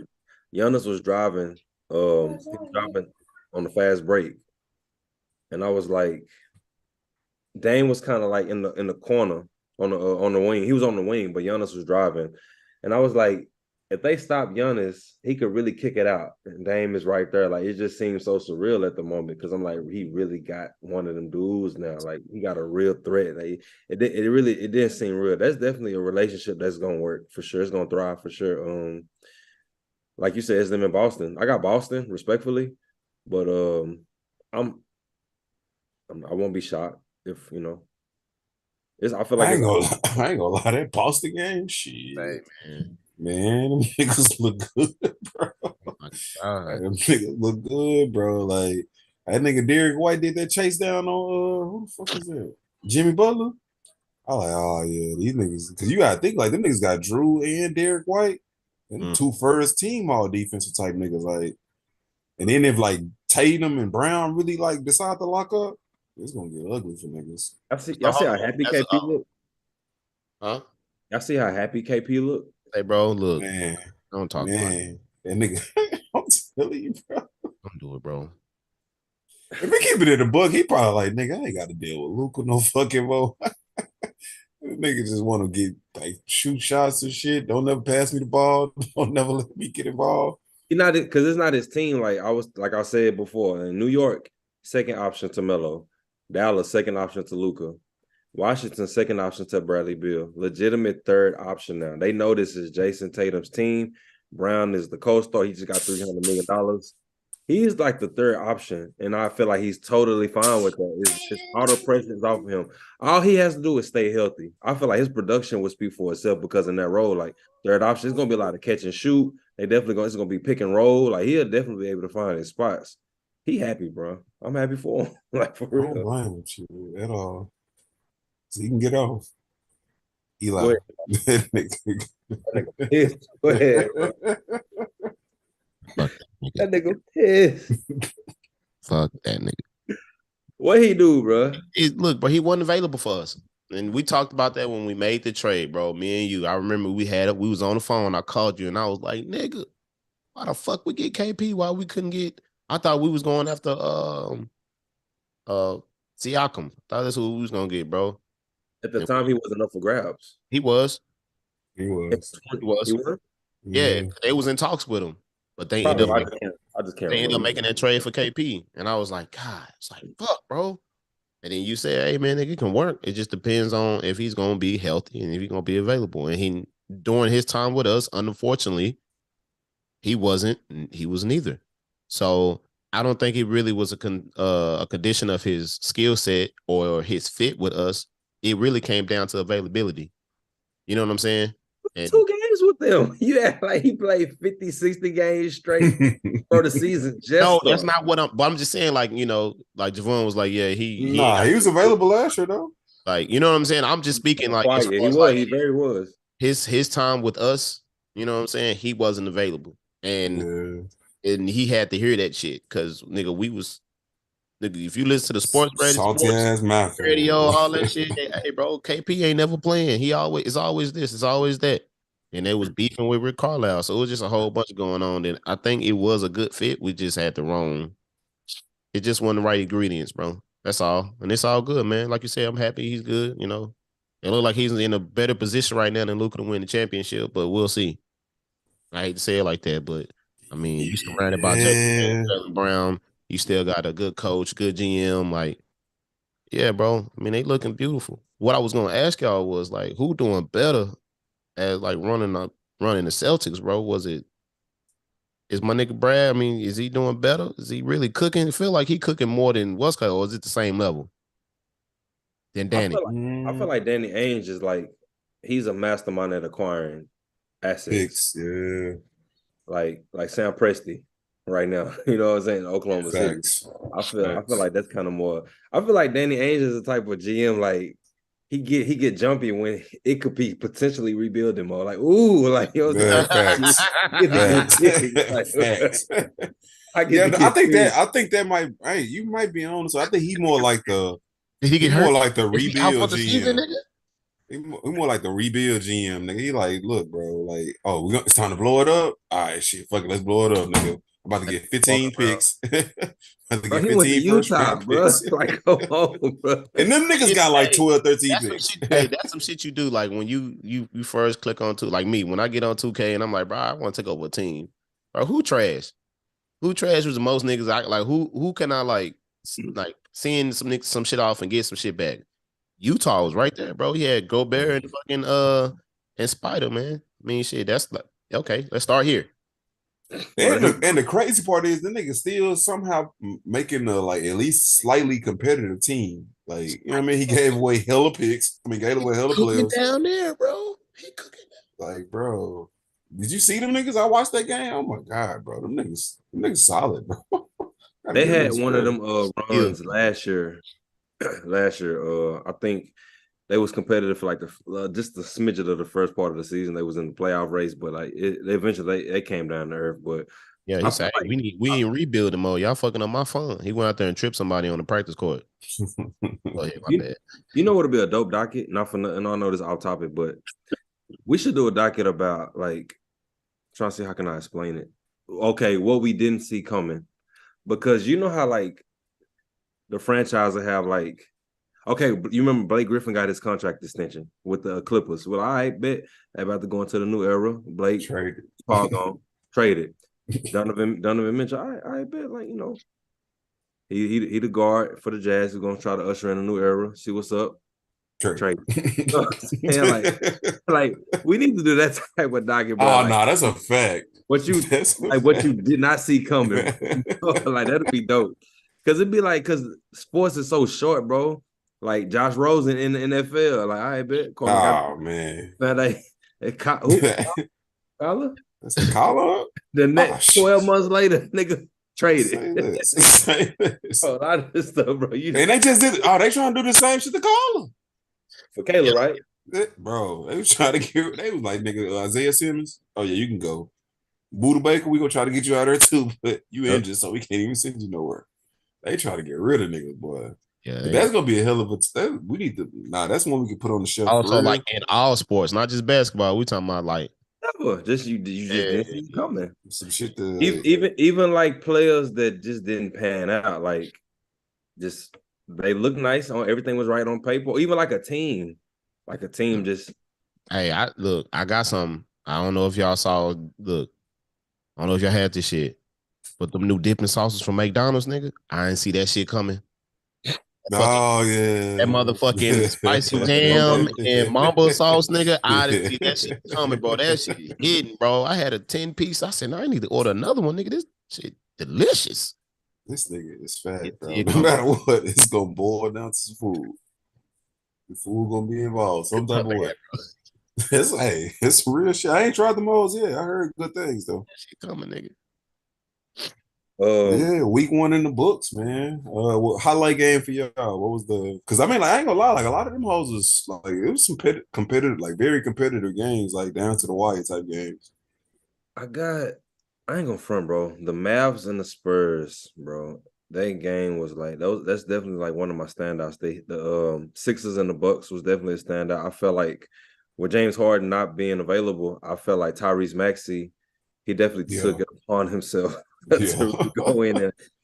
Giannis was driving, he was driving on the fast break, and I was like, Dame was kind of like in the corner on the wing. He was on the wing, but Giannis was driving, and I was like, if they stop Giannis, he could really kick it out. And Dame is right there. Like it just seems so surreal at the moment because I'm like, he really got one of them dudes now. Like he got a real threat. Like, it didn't seem real. That's definitely a relationship that's gonna work for sure. It's gonna thrive for sure. Like you said, it's them in Boston. I got Boston respectfully, but I'm I won't be shocked if I feel like I it's ain't gonna I ain't gonna lie, that Boston game, shit. Hey, man. Man, them niggas look good, bro. Oh my God. Them niggas look good, bro. Like that nigga Derek White did that chase down on who the fuck is that? Jimmy Butler? I like, oh yeah, these niggas, because you gotta think like them niggas got Drew and Derek White, and Mm. two first team all defensive type niggas. Like, and then if like Tatum and Brown really like decide to lock up, it's gonna get ugly for niggas. y'all see how happy That's KP look. huh? Y'all see how happy KP look. Hey, bro, look, Man, don't talk about it. man, that nigga, I'm telling you, bro. Don't do it, bro. If we keep it in the book, he probably like, nigga, I ain't got to deal with Luka no fucking more. Nigga just want to get like shoot shots and shit. Don't never pass me the ball. Don't never let me get involved. He not because it's not his team. Like I said before, in New York, second option to Melo, Dallas second option to Luka, Washington second option to Bradley Beal, legitimate third option now. They know this is Jason Tatum's team. Brown is the co-star. He just got $300 million. He's like the third option, and I feel like he's totally fine with that. It's all the pressure is off of him. All he has to do is stay healthy. I feel like his production would speak for itself because in that role, like third option, it's gonna be a lot of catch and shoot. It's gonna be pick and roll. Like he'll definitely be able to find his spots. He happy, bro. I'm happy for him. Like for I don't real. blame you at all. So he can get off. Go Eli. ahead. That nigga pissed. Go ahead, bro. Fuck that That nigga. nigga pissed. Fuck that nigga. What he do, bro? Look, bro, he wasn't available for us. And we talked about that when we made the trade, bro. Me and you. I remember we was on the phone. I called you and I was like, nigga, why the fuck we get KP? Why we couldn't get? I thought we was going after Siakam. Thought that's who we was gonna get, bro. At the time, he wasn't up for grabs. He was. He was. He was. He was. Yeah, they was in talks with him, but they Probably. ended up I just can't they ended up remember. making that trade for KP, and I was like, God, it's like fuck, bro. And then you say, hey man, nigga, it can work. It just depends on if he's gonna be healthy and if he's gonna be available. And he during his time with us, unfortunately, he wasn't. He was neither. So I don't think it really was a condition of his skill set or his fit with us. It really came down to availability. You know what I'm saying? And 2 games with them. You act like he played 50, 60 games straight for the season. Just no, that's not what I'm just saying, like, like Javon was like, yeah, he Nah, he was available last year though. like, you know what I'm saying? I'm just speaking like as quiet. far He as, was. like, He very was. his time with us, you know what I'm saying? He wasn't available. And he had to hear that shit because nigga, we was nigga, if you listen to the sports salty ass mouth radio, all that shit, hey bro, KP ain't never playing. It's always this, it's always that. And they was beefing with Rick Carlisle. So it was just a whole bunch going on. And I think it was a good fit. We just had it just wasn't the right ingredients, bro. That's all. And it's all good, man. Like you said, I'm happy he's good, It look like he's in a better position right now than Luka to win the championship, but we'll see. I hate to say it like that, but I mean, you surrounded by Jaylen Brown. You still got a good coach, good GM. Like, yeah, bro. I mean, they looking beautiful. What I was gonna ask y'all was like, who doing better as like running the Celtics, bro? Is my nigga Brad? I mean, is he doing better? Is he really cooking? I feel like he cooking more than Westcott, or is it the same level than Danny? I feel like Danny Ainge is like he's a mastermind at acquiring assets. Yeah. Like Sam Presti right now. You know what I'm saying? Oklahoma City. I feel like that's kind of more. I feel like Danny Ainge is the type of GM like he get jumpy when it could be potentially rebuilding mode. Like, ooh, like yo, facts. I think that might. Hey, you might be on. So I think he more like the. Did he get hurt? More like the rebuild GM. Season, he more like the rebuild GM, nigga. He like, look, bro, like, oh, it's time to blow it up. All right, shit, fuck it, let's blow it up, nigga. I'm about to get 15 picks. Bro, he went to Utah, bro. Like, come on, bro. And them niggas got like 12, 13 picks. That's some shit you do. Like when you first click on 2, like me, when I get on 2K and I'm like, bro, I want to take over a team. Bro, who trash? Who trash was the most niggas? Who can I like seeing some shit off and get some shit back? Utah was right there, bro. He had Gobert and fucking and Spider, man. I mean, shit, that's like, okay, let's start here. And the crazy part is the nigga still somehow making a like at least slightly competitive team. Like, you know what I mean? He gave away hella picks. I mean, gave away hella players. Down there, bro. He cooking down. Like, bro. Did you see them niggas? I watched that game. Oh my god, bro. Them niggas solid, bro. They had one of them runs last year. I think they was competitive for like just the smidget of the first part of the season. They was in the playoff race, but like eventually they came down to earth. But yeah, he said, hey, we ain't rebuilding mode. Y'all fucking up my phone. He went out there and tripped somebody on the practice court. You know what would be a dope docket? Not for nothing. I know this off topic, but we should do a docket about like trying to see how can I explain it. Okay, what we didn't see coming, because you know how like the franchise will have like, okay, you remember Blake Griffin got his contract extension with the Clippers. Well, I bet they about to go into the new era. Blake traded, Paul gone, traded. Donovan Mitchell. I bet like he the guard for the Jazz. He's gonna try to usher in a new era. See what's up. Trade. like we need to do that type of document. Oh no, that's a fact. What you did not see coming. Like that'd be dope. Cause it'd be like, cause sports is so short, bro. Like Josh Rosen in the NFL. Like I bet. Man. Collar? That's a collar. The next 12 months later, nigga traded. Say this. Oh, a lot of this stuff, bro. And they just did. Oh, they trying to do the same shit to Collar. For Kayla, right? Bro, they was trying to get. They was like, nigga, Isaiah Simmons. Oh yeah, you can go. Buda Baker, we gonna try to get you out there too, but you injured, so we can't even send you nowhere. They try to get rid of niggas, boy. Yeah, that's gonna be a hell of a. We need to. That's one we can put on the shelf. Also, like in all sports, not just basketball. We talking about like. Never. Just you just didn't see it coming. Some shit to even like players that just didn't pan out. Like just they look nice on everything was right on paper. Or even like a team just. Hey, I got some. I don't know if y'all saw. Look, I don't know if y'all had this shit. But them new dipping sauces from McDonald's, nigga, I didn't see that shit coming. Oh, yeah. That motherfucking spicy jam and mambo sauce, nigga, I didn't see that shit coming, bro. That shit is hidden, bro. I had a 10-piece. I said, no, I need to order another one, nigga. This shit delicious. This nigga is fat, bro. No matter what, it's going to boil down to some food. The food going to be involved some type of way. It's real shit. I ain't tried the moles yet. I heard good things though. Shit coming, nigga. Um, Yeah, week one in the books, man. Highlight game for y'all. What was the? Because I mean, like, I ain't gonna lie, like a lot of them hoes was like it was some competitive, like very competitive games, like down to the wire type games. I ain't gonna front, bro. The Mavs and the Spurs, bro. That game was like that's definitely like one of my standouts. The Sixers and the Bucks was definitely a standout. I felt like with James Harden not being available, I felt like Tyrese Maxey, he definitely Yeah, took it upon himself yeah. to really go in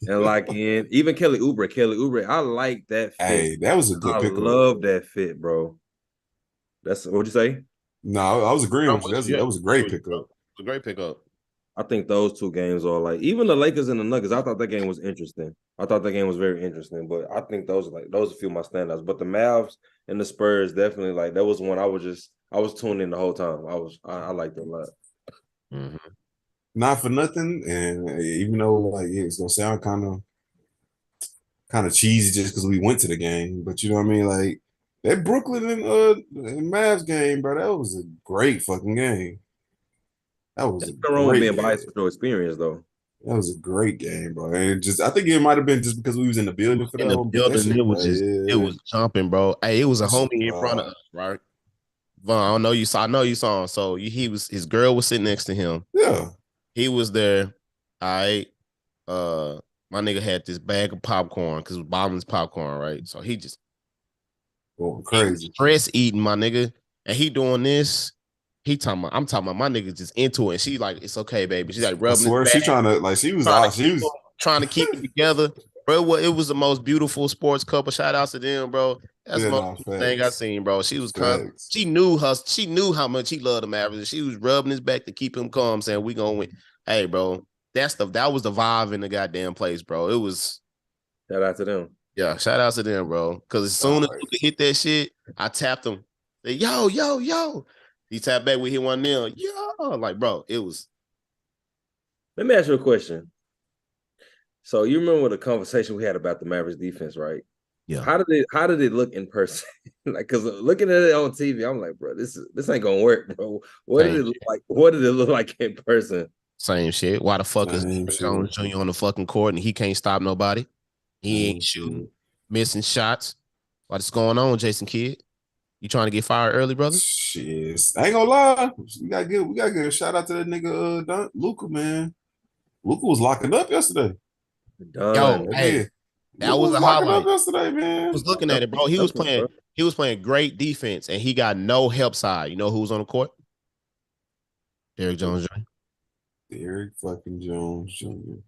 and lock in. Even Kelly Oubre, I like that fit. Hey, that was a I good pickup. love that fit, bro. That's what'd you say? No, I was agreeing I'm with you. with you. That Yeah, was a I'm great with you, bro. pickup. It's a great pickup. I think those two games are like even the Lakers and the Nuggets. I thought that game was interesting. I thought that game was very interesting, but I think those are a few of my standouts. But the Mavs and the Spurs definitely like that was one I was tuned in the whole time. I liked it a lot. Mm-hmm. Not for nothing, and even though like yeah, it's gonna sound kind of cheesy just because we went to the game, but you know what I mean. Like that Brooklyn and Mavs game, bro. That was a great fucking game. That was That's a no wrong with great being game. biased with your experience though. That was a great game, bro. And just I think it might have been just because we was in the We building was for in that the one, but that building. shit, It was bro. just, it Yeah, was jumping, bro. Hey, it was a that shit homie in front of was us, right? Vaughn, I don't know you saw. I know you saw him. So he was his girl was sitting next to him. yeah, He was there. All right. My nigga had this bag of popcorn because it was bottomless popcorn, right? So going he was crazy. stress eating, my nigga, and he doing this. I'm talking about my nigga just into it. And she like, it's okay, baby. She's like I rubbing his swear, back, she trying to like she was trying to out. She keep him, was trying to keep it together. Bro, it was the most beautiful sports couple. Shout outs to them, bro. That's the yeah, most nah, beautiful thing I facts, seen, bro. She was facts. she knew how much he loved the Mavericks. She was rubbing his back to keep him calm, saying, we gonna win. Hey, bro, that was the vibe in the goddamn place, bro. It was Shout out to them. yeah, shout outs to them, bro. Cause as soon Nah, as Luka hit that shit, I tapped him. Say, yo, yo, yo. He tapped back, we hit one nil. Yo, like, bro, it was Let me ask you a question. So you remember the conversation we had about the Mavericks defense, right? yeah. How did it look in person? Like, cause looking at it on TV, I'm like, bro, this ain't gonna work, bro. What did Same it look like? What did it look like in person? Same shit. Why the fuck is same Derrick shit. Jones Jr. on the fucking court and he can't stop nobody? He ain't Same shooting, shit. missing shots. What's going on, Jason Kidd? You trying to get fired early, brother? Shit, I ain't gonna lie. We gotta give a shout out to that nigga Luca, man. Luca was locking up yesterday. Yo, Done. That hey, nigga, that Luca was was a locking up highlight. yesterday, I man. was looking at it, bro. He was playing great defense and he got no help side. You know who was on the court? Derrick Jones Jr. Derek fucking Jones Jr.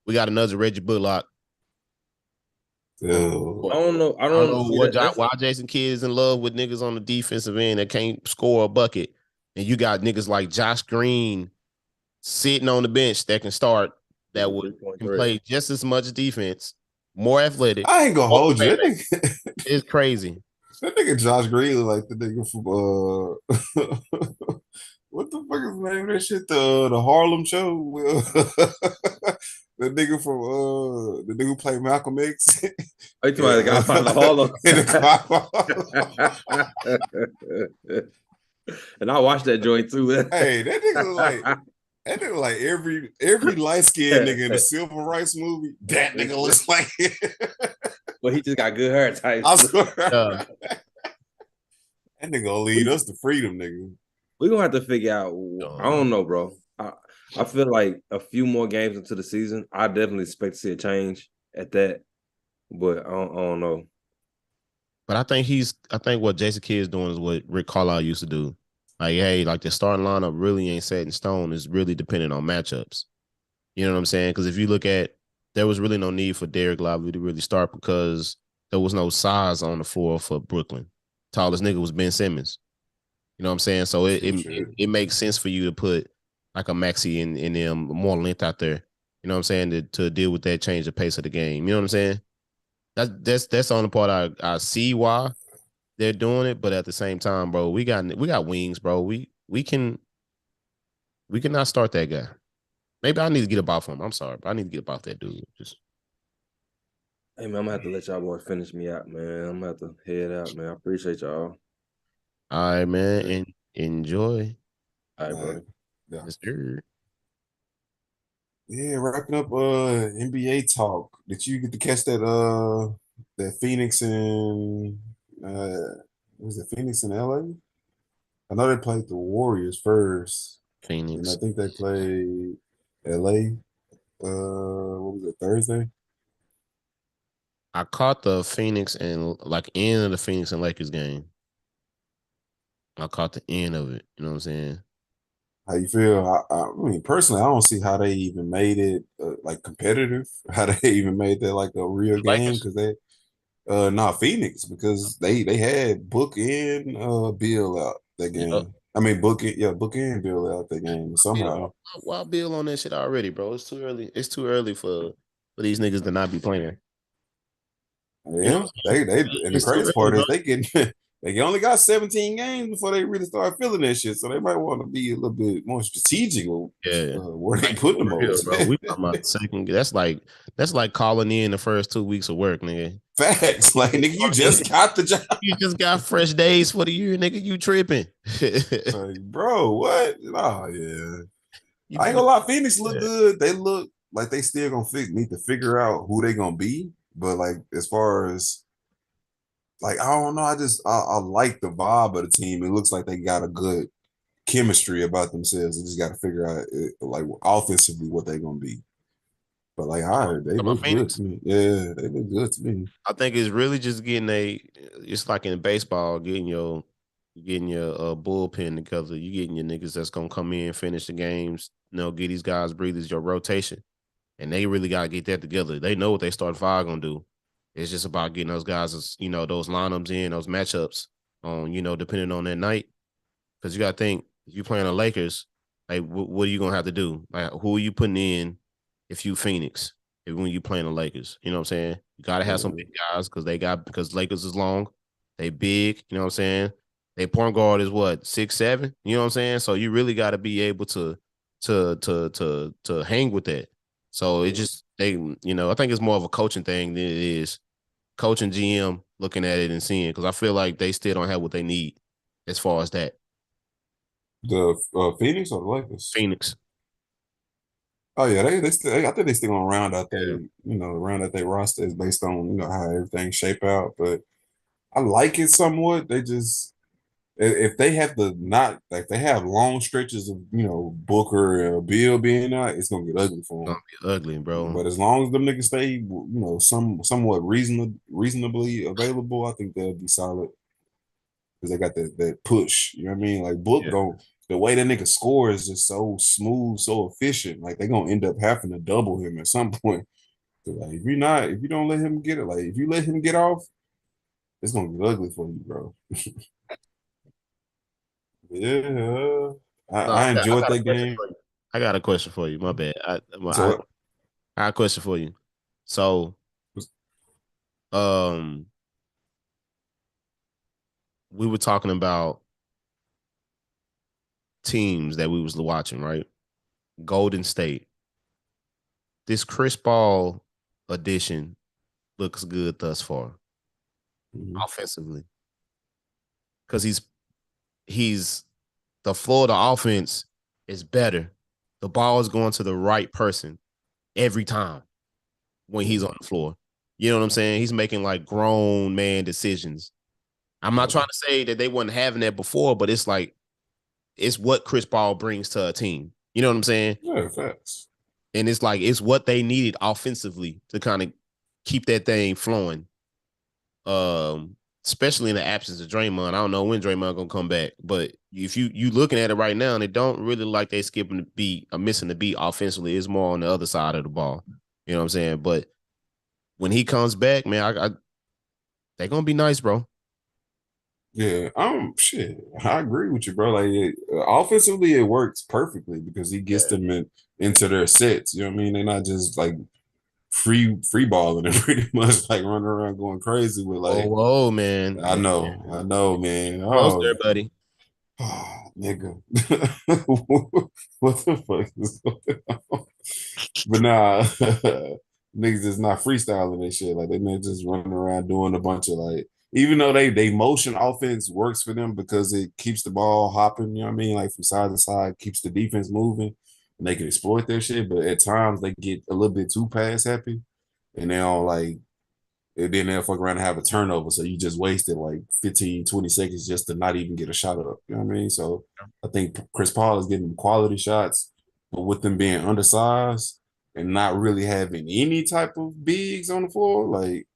We got another Reggie Bullock. Ew. I don't know. I I don't don't know see that. why Jason Kidd is in love with niggas on the defensive end that can't score a bucket. And you got niggas like Josh Green sitting on the bench that can start, that would Three-point can threat. play just as much defense, more athletic. I ain't gonna more hold you. prepared. It's crazy. That nigga Josh Green look like the nigga from what the fuck is the name of that shit? The Harlem Show. The nigga from the nigga who played Malcolm X. Oh, you talking about the guy Yeah, from the Hall in the And I watched that joint too. Hey, that nigga like every light skinned nigga in the civil rights movie. That nigga looks like But he just got good hair type. I swear. Yeah. That nigga gonna lead us to freedom, nigga. We're gonna have to figure out. I don't know, bro. I feel like a few more games into the season, I definitely expect to see a change at that. But I don't know. But I think what Jason Kidd is doing is what Rick Carlisle used to do. Like, hey, like the starting lineup really ain't set in stone. It's really dependent on matchups. You know what I'm saying? Because if you look at, there was really no need for Derek Lively to really start because there was no size on the floor for Brooklyn. Tallest nigga was Ben Simmons. You know what I'm saying? So it makes sense for you to put like a Maxi in them more length out there. You know what I'm saying? To deal with that change the pace of the game. You know what I'm saying? That's the only part I see why they're doing it, but at the same time, bro, we got wings, bro. We cannot start that guy. Maybe I need to get up off him. I'm sorry, but I need to get up off that dude. Just Hey man, I'm gonna have to let y'all boy finish me out, man. I'm gonna have to head out, man. I appreciate y'all. all right, man. And Enjoy. All right, bro. Yeah. Yes, sir. Yeah, wrapping up NBA talk. Did you get to catch that Phoenix and was it Phoenix and LA? I know they played the Warriors first, and I Phoenix. think they played LA what was it, Thursday? I caught the Phoenix and like end of the Phoenix and Lakers game. I caught the end of it. You know what I'm saying? How you feel? I mean, personally, I don't see how they even made it like competitive. How they even made that like a real The game Lakers. because they not Phoenix because they had Book and Bill out that Yep. game. I mean Book and Bill out that game Bill, somehow. why Bill on that shit already, bro? It's too early. It's too early for these niggas to not be playing. You know Yeah, what I'm they saying? and the It's too crazy early, part bro. is they only got 17 games before they really start feeling that shit. So they might want to be a little bit more strategic with Yeah. where they Like put the for real, most. bro. We talking about the second. That's like calling in the first 2 weeks of work, nigga. Facts, like nigga, you just got the job. You just got fresh days for the year, nigga. You tripping? Like, bro, what? Oh yeah. You I ain't finna gonna lie, Phoenix look yeah. good. They look like they still gonna need to figure out who they gonna be. But like as far as like I don't know, I like the vibe of the team. It looks like they got a good chemistry about themselves. They just got to figure out like offensively what they gonna be. But like, all right, they About look good Phoenix. to me. Yeah, they look good to me. I think it's really just getting it's like in baseball, getting your bullpen together. You getting your niggas that's gonna come in, finish the games, get these guys breathers, your rotation. And they really gotta get that together. They know what they start five gonna do. It's just about getting those guys, those lineups in, those matchups on, depending on that night. Because you gotta think, if you playing the Lakers, like what are you gonna have to do? Like who are you putting in if you Phoenix? When you playing the Lakers, you know what I'm saying? You gotta have some Yeah, big guys because Lakers is long, they big, you know what I'm saying? They point guard is what 6'7", you know what I'm saying? So you really got to be able to hang with that. So it yeah. just I think it's more of a coaching thing than it is coaching GM looking at it and seeing because I feel like they still don't have what they need as far as that. The Phoenix or the Lakers? Phoenix. Oh yeah, they still. I think they still gonna Yeah. round out their rosters based on how everything shape out. But I like it somewhat. They just if they have to not like they have long stretches of Booker or Bill being out, it's gonna get ugly for Gonna them. be ugly, bro. But as long as them niggas stay, somewhat reasonably available, I think they'll be solid because they got that push. You know what I mean? Like Book Yeah. don't the way that nigga score is just so smooth, so efficient. Like they gonna end up having to double him at some point. So, like if you don't let him get it, like if you let him get off, it's gonna get ugly for you, bro. Yeah, No, I I enjoyed got a that question game. for you. I got a question for you. My bad. I So got a question for you. So, um, we were talking about teams that we was watching, right? Golden State. This Chris Paul addition looks good thus far mhm. offensively because he's the floor of the offense is better. The ball is going to the right person every time when he's on the floor. You know what I'm saying? He's making like grown man decisions. I'm not trying to say that they weren't having that before, but it's like it's what Chris Paul brings to a team. You know what I'm saying? Yeah, facts. And it's like it's what they needed offensively to kind of keep that thing flowing. Especially in the absence of Draymond. I don't know when Draymond gonna come back, but if you looking at it right now, and it don't really like they skipping the beat or missing the beat offensively. It's more on the other side of the ball. You know what I'm saying? But when he comes back, man, I they're gonna be nice, bro. Yeah, shit. I agree with you, bro. Like offensively, it works perfectly because he gets Yeah. them into their sets. You know what I mean? They're not just like free balling and pretty much like running around going crazy with Oh, like. whoa, man. I know, man. Almost Oh, there, buddy. nigga, what the fuck is going on? But nah, niggas is not freestyling and shit. Like they just running around doing a bunch of like even though they motion offense works for them because it keeps the ball hopping, you know what I mean? Like from side to side, keeps the defense moving, and they can exploit their shit. But at times they get a little bit too pass happy, and they don't like, and then they'll fuck around and have a turnover. So you just wasted like 15, 20 seconds just to not even get a shot up. You know what I mean? So I think Chris Paul is getting quality shots, but with them being undersized and not really having any type of bigs on the floor, like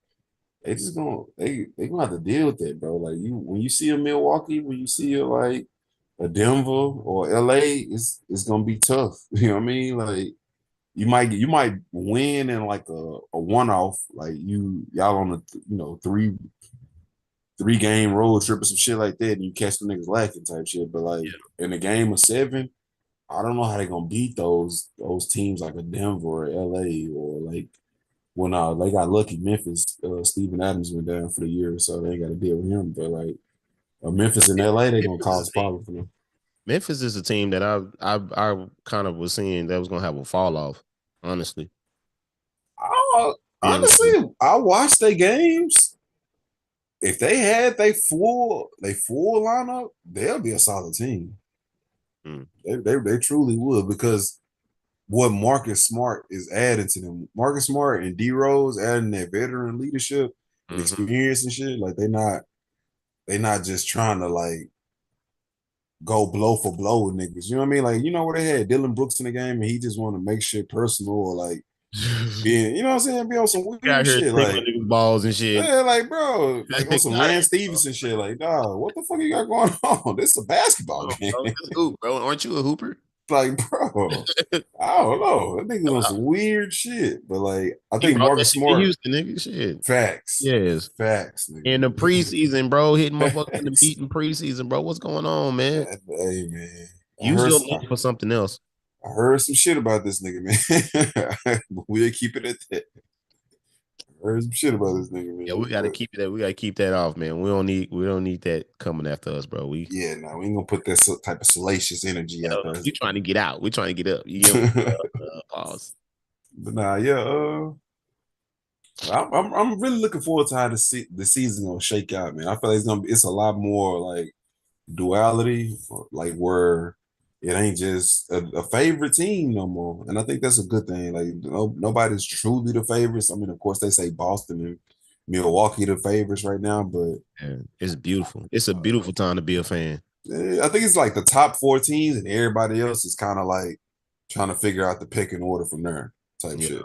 they gonna have to deal with that, bro. Like you when you see a Milwaukee, when you see a Denver or LA, it's gonna be tough. You know what I mean? Like you might win in like a one off, like y'all on a three game road trip or some shit like that, and you catch the niggas lacking type shit. But like in a game of seven, I don't know how they gonna beat those teams like a Denver or LA or like when they got lucky Memphis, Steven Adams went down for the year, so they got to deal with him. But like Memphis and LA, they gonna cause problems for them. Memphis is a team that I kind of was seeing that was gonna have a fall off. Honestly, Honestly, I watched their games. If they had they full lineup, they'll be a solid team. They truly would, because what Marcus Smart is adding to them. Marcus Smart and D Rose adding that veteran leadership and experience and shit. Like they not just trying to like go blow for blow with niggas. You know what I mean? Like, you know where they had Dylan Brooks in the game and he just want to make shit personal or like being, you know what I'm saying, be on some weird shit. Like balls and shit. Yeah, like bro, like on some Lance Stevenson shit. Like, dog, what the fuck you got going on? This is a basketball game. Bro, aren't you a hooper? Like, bro, I don't know. I think it's on some weird shit, but like, I think Marcus Smart, Houston, nigga, shit. Facts, yes, facts. Nigga. In the preseason, bro, hitting motherfuckers in the beat in preseason, bro. What's going on, man? Hey, man, use your money for something else. I heard some shit about this nigga, man. We'll keep it at that. I heard some shit about this nigga, man. Yeah, we gotta keep that. We gotta keep that off, man. We don't need that coming after us, bro. We ain't gonna put that type of salacious energy out there. We trying to get out. We trying to get up. You get pause. But nah, yeah. I'm really looking forward to how the season gonna shake out, man. I feel like it's a lot more like duality, like where it ain't just a favorite team no more, and I think that's a good thing. Like nobody's truly the favorites. I mean, of course, they say Boston and Milwaukee the favorites right now, but it's beautiful. It's a beautiful time to be a fan. I think it's like the top 4 teams, and everybody else is kind of like trying to figure out the picking order from there type shit.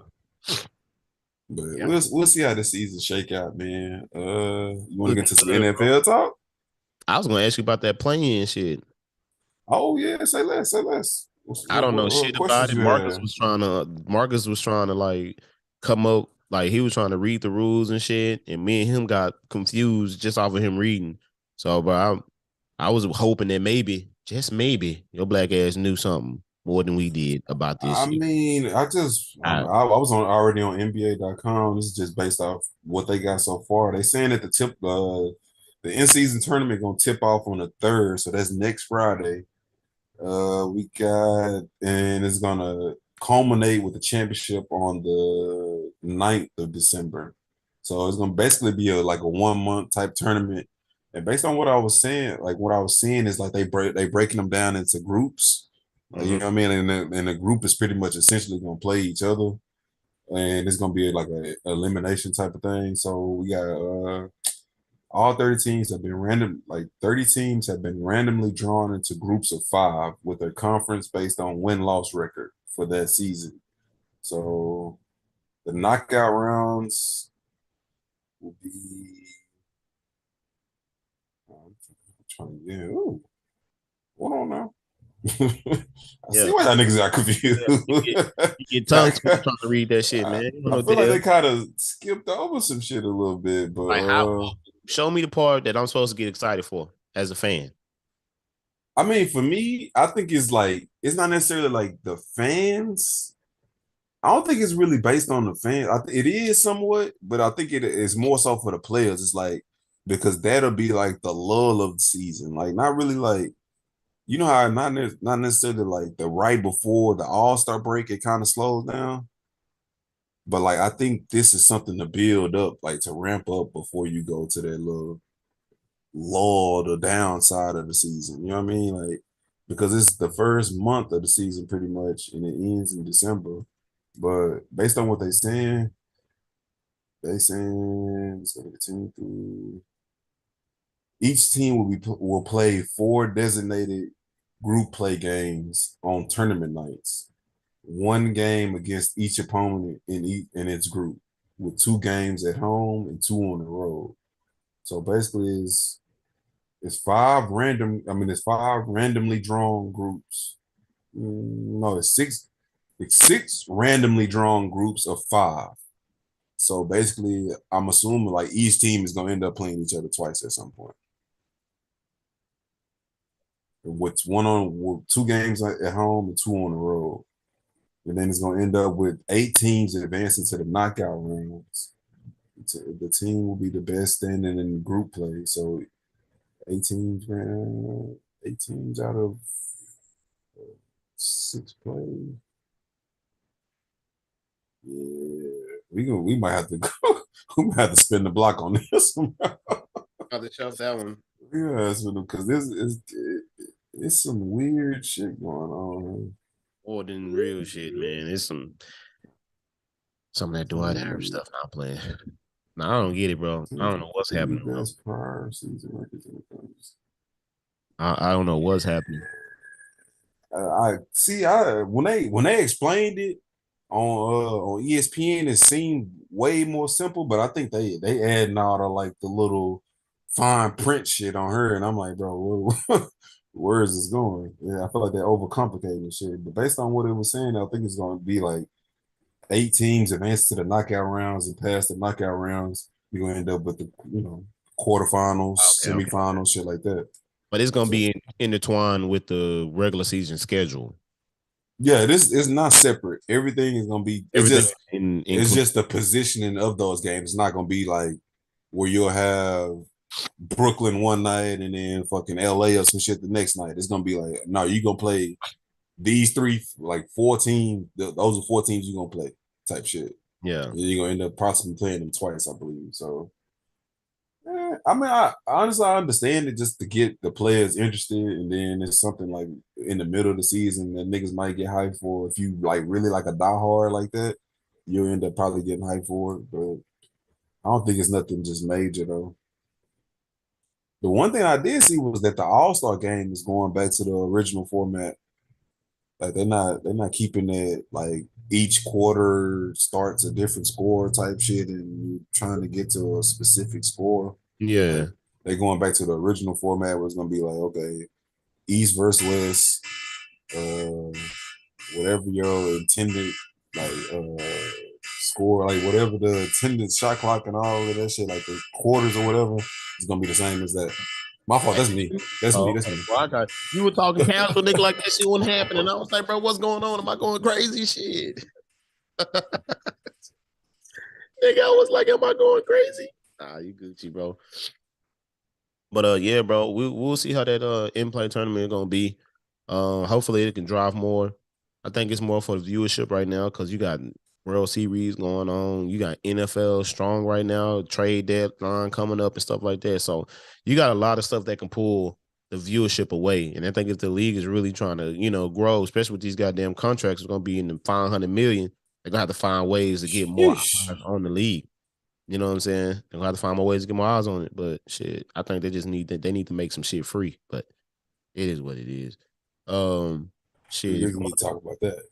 But we'll see how the season shake out, man. You want to get to some NFL talk? I was gonna ask you about that play-in shit. Oh yeah, say less. I don't know shit about it. Marcus was trying to like come up, like he was trying to read the rules and shit, and me and him got confused just off of him reading. So, but I was hoping that maybe, just maybe, your black ass knew something more than we did about this. I mean, I was already on NBA.com. This is just based off what they got so far. They saying that the in-season tournament gonna tip off on the 3rd, so that's next Friday. And it's gonna culminate with the championship on the 9th of December. So it's gonna basically be a 1 month type tournament. And based on what I was saying, like what I was seeing is like they breaking them down into groups. You know what I mean? And the group is pretty much essentially gonna play each other, and it's gonna be like a elimination type of thing. So we got all 30 teams have been 30 teams have been randomly drawn into groups of 5 with a conference based on win-loss record for that season. So the knockout rounds will be hold on now. I see why y'all niggas got confused. You get tongue trying to read that shit, man. I feel like they kind of skipped over some shit a little bit, but show me the part that I'm supposed to get excited for as a fan. I mean, for me, I think it's not necessarily like the fans. I don't think it's really based on the fans. It is somewhat, but I think it is more so for the players. It's like because that'll be like the lull of the season, like not really like. You know how not necessarily like the right before the All-Star break, it kind of slows down. But like I think this is something to build up, like to ramp up before you go to that little lull the downside of the season. You know what I mean? Like because it's the first month of the season pretty much, and it ends in December. But based on what they saying it's gonna continue through. Each team will play 4 designated group play games on tournament nights. One game against each opponent in its group, with 2 games at home and 2 on the road. So basically, it's 5 random. I mean, it's 5 randomly drawn groups. No, it's six. It's 6 randomly drawn groups of 5. So basically, I'm assuming like each team is gonna end up playing each other twice at some point. With 2 games at home and 2 on the road. And then it's going to end up with 8 teams advancing to the knockout rounds. The team will be the best standing in group play. So 8 teams, man, 8 teams out of 6 plays. Yeah, we might have to go. We might have to spin the block on this one. Got to shove that one. Yeah, because this is it's some weird shit going on. More than real shit, man. It's some of that Dwight Howard stuff not playing. No, I don't get it, bro. I don't know what's happening. Best prior season records in the games. I don't know what's happening. I see. When they explained it on ESPN, it seemed way more simple. But I think they adding all the like the little fine print shit on her, and I'm like, bro, where is this going? Yeah, I feel like they're overcomplicating shit. But based on what it was saying, I think it's going to be like 8 teams advance to the knockout rounds, and past the knockout rounds, you're gonna end up with the quarterfinals, semifinals, shit like that. But it's gonna be intertwined with the regular season schedule. Yeah, this is not separate. Everything is gonna be. It's just the positioning of those games. It's not gonna be like where you'll have Brooklyn one night and then fucking LA or some shit the next night. It's gonna be like, no, you're gonna play these 3, like 4 teams. Those are 4 teams you're gonna play, type shit. Yeah, and you're gonna end up possibly playing them twice, I believe. So, I mean, I honestly I understand it just to get the players interested, and then it's something like in the middle of the season that niggas might get hyped for. If you like really like a diehard like that, you'll end up probably getting hyped for it. But I don't think it's nothing just major though. The one thing I did see was that the All-Star game is going back to the original format. Like they're not keeping it like each quarter starts a different score type shit and you're trying to get to a specific score. Yeah. Like, they're going back to the original format where it's gonna be like, okay, East versus West, whatever your intended score, like whatever the attendance shot clock and all of that shit, like the quarters or whatever, is gonna be the same as that. My fault. That's me. That's me. Well, you were talking casual, nigga, like that shit wasn't happening. I was like, bro, what's going on? Am I going crazy? Shit. Nigga, I was like, am I going crazy? Nah, you Gucci, bro. But yeah, bro, we'll see how that in-play tournament is gonna be. Hopefully it can drive more. I think it's more for the viewership right now because you got World Series going on. You got NFL strong right now, trade deadline coming up and stuff like that. So you got a lot of stuff that can pull the viewership away. And I think if the league is really trying to, grow, especially with these goddamn contracts, it's going to be in the 500 million. They're going to have to find ways to get more eyes on the league. You know what I'm saying? They're going to have to find more ways to get more eyes on it. But shit, I think they need to make some shit free. But it is what it is. Shit. We need to talk about that.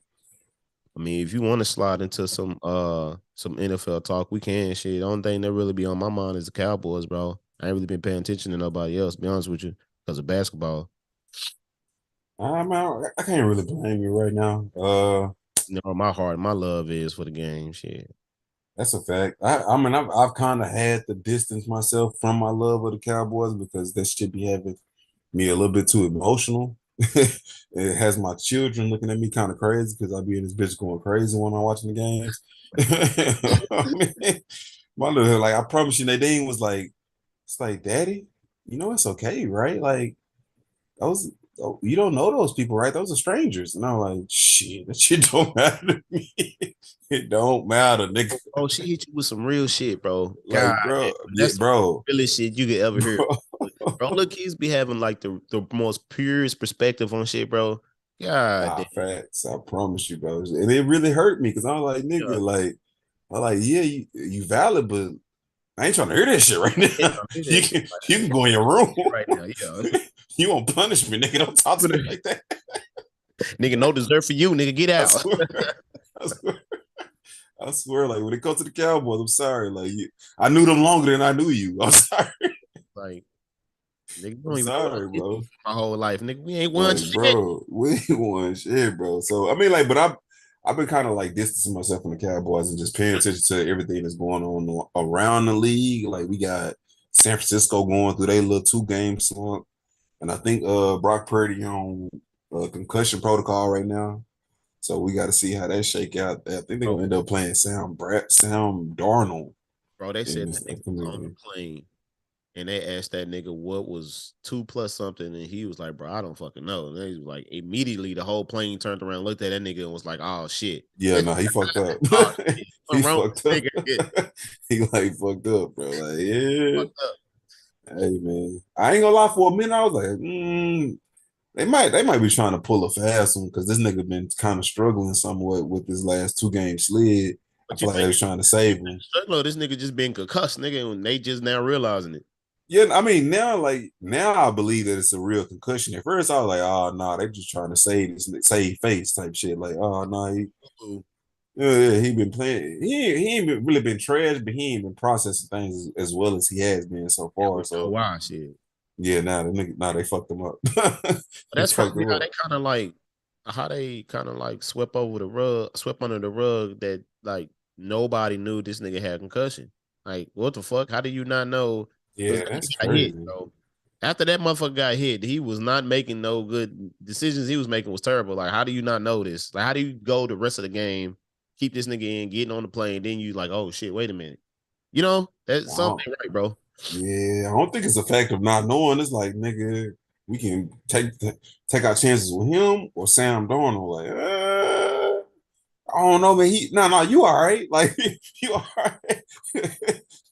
I mean, if you want to slide into some NFL talk, we can. Shit, the only thing that really be on my mind is the Cowboys, bro. I ain't really been paying attention to nobody else, to be honest with you, because of basketball. I can't really blame you right now. My heart, my love is for the game. Shit. That's a fact. I mean, I've kind of had to distance myself from my love of the Cowboys because that shit be having me a little bit too emotional. It has my children looking at me kind of crazy because I be in this bitch going crazy when I'm watching the games. My little, like, I promise you, Nadine was like, it's like, Daddy, it's okay, right? Like, those oh, you don't know those people, right? Those are strangers. And I'm like, shit, that shit don't matter to me. It don't matter, nigga. Oh, she hit you with some real shit, bro. God, Like, bro, that's the bro, realest shit you could ever hear. bro. Bro, look, kids be having like the most purest perspective on shit, bro. God Nah, damn. facts. I promise you, bro. And it really hurt me because I'm like, Yeah. nigga, like, I'm like, yeah, you valid, but I ain't trying to hear that shit right now. That shit You can go in your room right now. Yeah. You won't punish me, nigga. Don't talk to me like that. Nigga, no dessert for you, nigga. Get I out. swear. I swear. I swear, like when it comes to the Cowboys, I'm sorry. Like I knew them longer than I knew you. I'm sorry. Like, nigga, you I'm don't even know what sorry, I did bro. my whole life, nigga. We ain't won Like, shit. bro, we ain't won shit, bro. So I mean, like, but I've been kind of like distancing myself from the Cowboys and just paying attention to everything that's going on around the league. Like we got San Francisco going through their little 2-game slump. And I think Brock Purdy on concussion protocol right now. So we got to see how that shake out. I think they're gonna end up playing Sam Darnold Bro, they in said this that nigga was on the upcoming. plane and they asked that nigga what was 2+ something, and he was like, bro, I don't fucking know. And he was like, immediately the whole plane turned around, looked at that nigga, and was like, oh shit. Yeah, no, he fucked up. Oh, shit. He What's wrong fucked with up. this nigga? He like fucked up, bro. Like, yeah. Fucked up. Hey man. I ain't gonna lie, for a minute, I was like, they might be trying to pull a fast one because this nigga been kind of struggling somewhat with his last 2-game slid. I But you feel like they think was trying to save him. this nigga just been concussed, nigga, and they just now realizing it. Yeah, I mean now I believe that it's a real concussion. At first I was like, oh no, they just trying to save face type shit. Like, oh no, he been playing. He ain't really been trash, but he ain't been processing things as well as he has been so Yeah, far. we know So why shit. yeah, now they fucked him up. But They that's fucked probably him how up. they kind of like how they kind of like swept over the rug, swept under the rug that like nobody knew this nigga had concussion. Like, what the fuck? How do you not know? Because Yeah, he that's got hit, crazy. bro. After that motherfucker got hit, he was not making no good decisions. He was making was terrible. Like, how do you not know this? Like, how do you go the rest of the game, keep this nigga in, getting on the plane, then you like, oh shit, wait a minute. You know, that's Wow. something right, bro. Yeah, I don't think it's a fact of not knowing. It's like, nigga, we can take our chances with him or Sam Darnold. Like, I don't know, man. No, you all right. Like, you all right.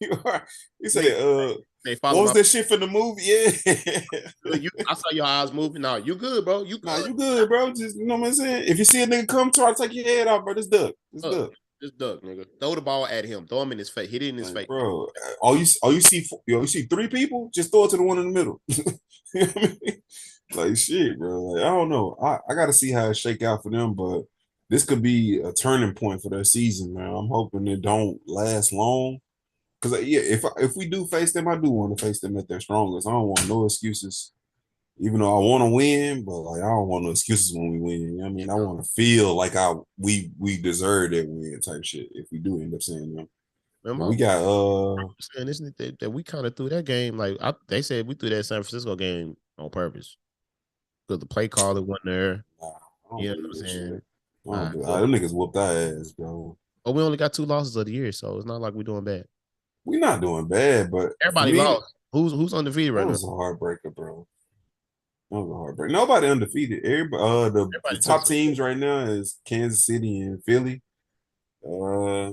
You all right. You Nigga, say, they follow what was my that shit from the movie? Yeah. you. I saw your eyes moving. No, you good, bro. You Nah, good. you good, bro. Just, you know what I'm saying? If you see a nigga come, try to take your head off, bro. Just duck. Just Duck. duck. Just duck, nigga. Throw the ball at him. Throw him in his face. Hit it in his Like, face. bro, you see 3 people, just throw it to the one in the middle. You know what I mean? Like shit, bro. Like, I don't know. I gotta see how it shake out for them, but this could be a turning point for their season, man. I'm hoping it don't last long. Cause yeah, if we do face them, I do want to face them at their strongest. I don't want no excuses. Even though I want to win, but like I don't want no excuses when we win. You know what I mean? I want to feel like we deserve that win type shit if we do end up saying them. But Remember, we got saying isn't it that we kind of threw that game like they said we threw that San Francisco game on purpose because the play caller wasn't there. nah, I don't You know what believe I'm that saying? shit. I don't believe them niggas whooped our ass, bro. But we only got 2 losses of the year, so it's not like we're doing bad. We not doing bad, but for Everybody me, lost. Who's undefeated that right now? was a heartbreaker, bro. That was a heartbreak. Nobody undefeated. Everybody, the Everybody took top some. teams right now is Kansas City and Philly. Uh,